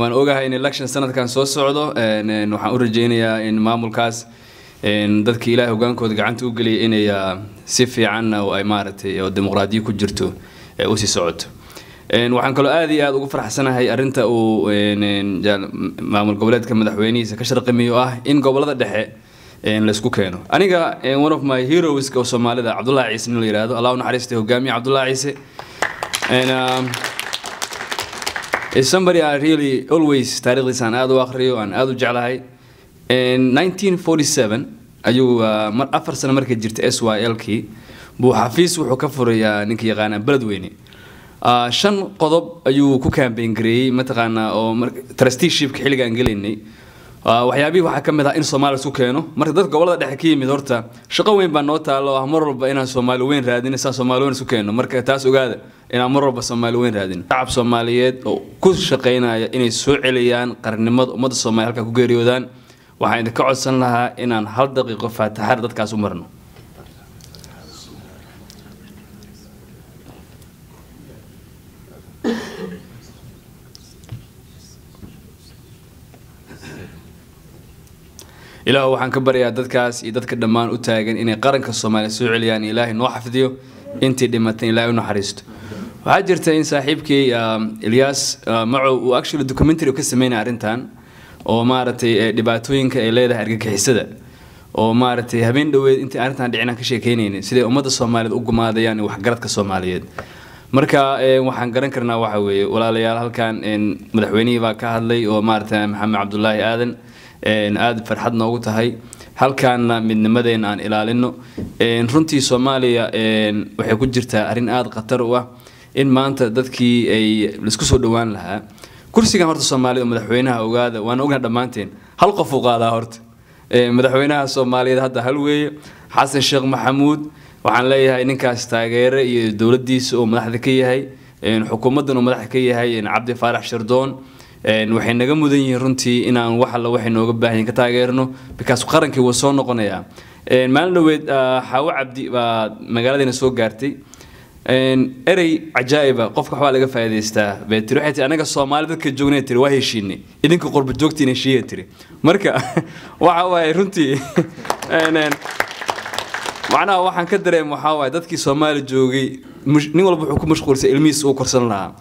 waan ogahay in election sanadkan soo socdo waxaan u rajeynayaa in maamulkaas dadka ilaahay hogaankooda gacanta u galiyay inay si fiican oo ay maaragtay oo dimuqraadiyo ku jirto u sii socoto waxaan kaloo aad iyo aad ugu faraxsanahay arinta uu maamul goboleedka madaxweynihiisa ka sharqamiyo ah in gobolada dhexe la isku keeno aniga one of my heroes oo Soomaalida Cabdullaahi Ciise la yiraahdo Allah u naxariisto hogaamiye Cabdullaahi Ciise and is somebody I really always taariikhdiisaan aad u akhriyo aan aad u jeclahay in 1947 ayuu mar 4 sano markay jirtay SYL-kii buu xafiis wuxuu ka furayaa ninkii yaqaan Beledweyne 5 qodob ayuu ku campaign gareeyay mataqaana oo trusteeship xilligan galeynay waxyaabihii waxaa ka mid ah in Soomaaliya isku keeno marka dadka gobolada dhexe ka yimid horta shaqo weyn baa noo taalo ah mar walba inaan Soomaali weyn raadin isaan Soomaali weyn isku keeno marka taas ogaada inaan mar walba Soomaali weyn raadin shacab Soomaaliyeed oo ku shaqeynaya inay soo celiyaan qarnimada ummadda Soomaaliya halka ku geeriyoodaan waxaan idin ka codsan lahaa inaan hal daqiiqo faataxar dadkaas u marno إله وحن كبر يا دتكاس يدتك الدمان وتاجن إن قرن كالصومالي سوعلي يعني إله نوح فيديو أنت دمتني إله ونحرست وعجرت إن صاحبك إلياس معه وأكشل الدوكيومنتري وكسمينا عرنتان ومارتي دباتوين كإله ده أرجع كحسده ومارتي هبين دوي أنت عرنتان دعنا كشيء كينين سيد أمد الصومالي أقوم هذا يعني وحجرت كالصوماليين marka waxaan garan karnaa waxa weeye walaalayaal halkan madaxweynaha baa ka hadlay oo maartay Maxamed Cabdullaahi Aadan aad farxad noogu tahay halkaana midnimadeena aan ilaalino runtii Soomaaliya waxay ku jirtaa arin aad khatar u ah in maanta dadkii ay isku soo dhawaan lahaa kursigan horta Soomaaliya madaxweynaha ogaada waan ognahay dhamaanteen hal qof u qaadaa horta madaxweynaha Soomaaliya hadda hal weeye Xasan Sheekh Maxamuud waxaan leeyahay ninkaas taageere iyo dawladdiisa oo madaxda ka yahay xukuumaddan oo madaxda ka yahay Cabdi Faarax Shardoon waxay naga mudan yihiin runtii inaan wax alla waxay nooga baahan yihiin ka taageerno because qarankii wuu soo noqonayaa maalin dhaweed Xaawo Cabdi baa magaaladeena soo gaartay erey cajaa'iba qofka waxaa laga faa'iideystaa beetri waxay tii anaga Soomaali dadka joognay tiri waa heshiinay idinka qurba joogtiin heshiiyay tiri marka waxa waay runtii macnaha waxaan ka dareem waxa waay dadkii Soomaali joogay nin walba wuxuu ku mashquulsan ilmihiis uu korsan lahaa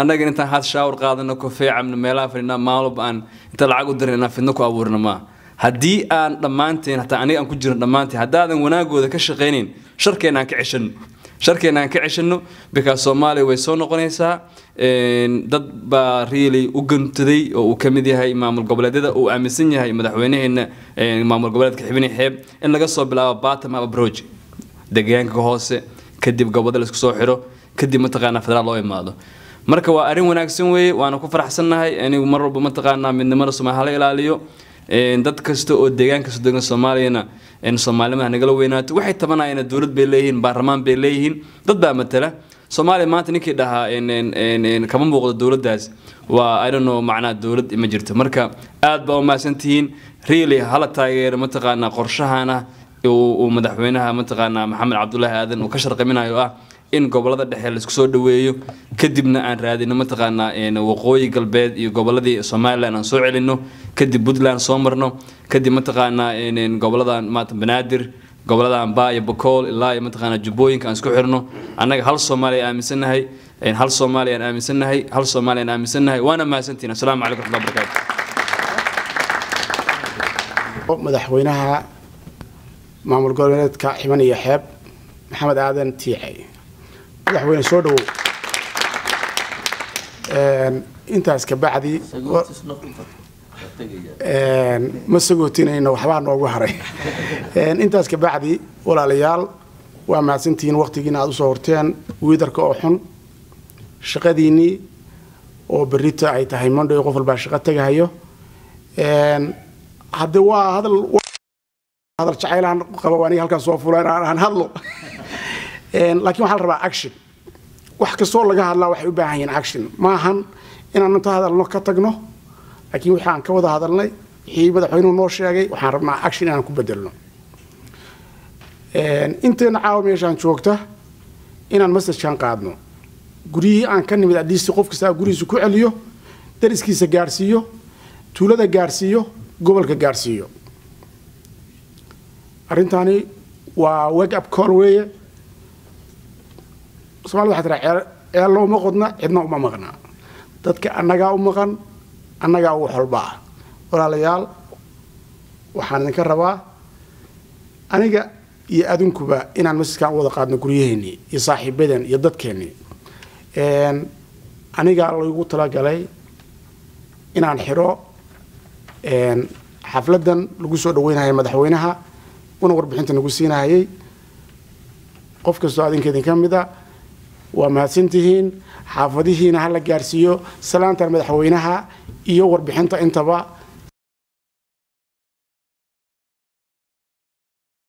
annaga intaan had shaawar qaadano ko fiican meelaha fadhina maalub aan inta lacag u dirnaa fidno ku abuurna ma haddii aan dhammaanteen hataa aniga aan ku jirno dhammaanteen haddaadan wanaagooda ka shaqeynin sharkeena aan ka ceshano because Soomaaliya way soo noqonaysaa dad baa really u gantaday oo uu ka mid yahay maamul goboleedyada oo aaminsan yahay madaxweynaheena maamul goboleedka Xibini Xeeb in laga soo bilaabo bottom up approach deegaanka hoose kadib gobolada la isku soo xiro kadib mataqaana federaal loo imaado marka waa arin wanaagsan weeye waana ku faraxsanahay anigu mar walba mataqaana midnimada Soomaaliya ilaaliyo dad kasta oo deegaanka soo degan Soomaaliyana Soomaalida nagala weynaato waxay tabanayeen dawlad bay leeyihiin baarlamaan bay leeyihiin dad baa matala Soomaaliya maanta ninkii dhahaa kama muuqdo dawladdaas waa I don't know macna dawlad ma jirto marka aad baa u maasantihiin really hala taageero mataqaana qorshahana oo madaxweynaha mataqaana Maxamed Cabdullaahi Aadan oo ka sharqaminayo ah in gobolada dhexe la isku soo dhaweeyo kadibna aan raadino mataqaana waqooyi galbeed iyo goboladii Soomaaliland aan soo celino kadib Puntland soo marno kadib mataqaana goboladan maanta Banaadir goboladan Baa iyo Bokool ilaa iyo mataqaana Jubbooyinka aan isku xirno annaga hal Soomaali aaminsanahay hal Soomaali aan aaminsanahay waana maasantiin assalaamu calaykum wa rahmatullahi wa barakaatuh madaxweynaha maamul goboleedka Xibini Xeeb Maxamed Aadan Tiicay madaxweyne soo dhawow intaas ka bacdi ma sagootinayno waxbaa noogu haray intaas ka bacdi walaalayaal waa mahadsantihiin waqtigiina aad u soo horteen wiidarka oo xun shaqadiinii oo berrita ay tahay Monday qof walba shaqo tagahayo hadda waa hadal jacaylaan qabo waani halkan soo fulaan aan hadlo laakiin waxaa la rabaa action wax kastoo laga hadlaa waxay u baahan yihiin action maahan inaan inta hadalno ka tagno laakiin waxaan ka wada hadalnay wixii madaxweynuhu noo sheegay waxaan rabnaa action inaan ku bedelno inteena caawa meeshaan joogta inaan message-kan qaadno guriyihii aan ka nimid adliisti qof kasta gurigiisa ku celiyo dariskiisa gaarsiiyo tuulada gaarsiiyo gobolka gaarsiiyo arrintani waa wake up call weeye Soomaaliya waxaa tiraa ceel looma qodna cidna uma maqna dadka annagaa u maqan annagaa ugu xolbaa walaalayaal waxaan idinka rabaa aniga iyo adinkuba inaan masjidkan u wada qaadno guryaheennii iyo saaxiibadan iyo dadkeennii anigaa lagu talagalay inaan xiro xafladan lagu soo dhaweynayo madaxweynaha una warbixinta nagu siinayay qof kastoo adinkeedin ka mid ah waa mahadsantihiin xaafadihiina hala gaarsiiyo salaanta madaxweynaha iyo warbixinta intaba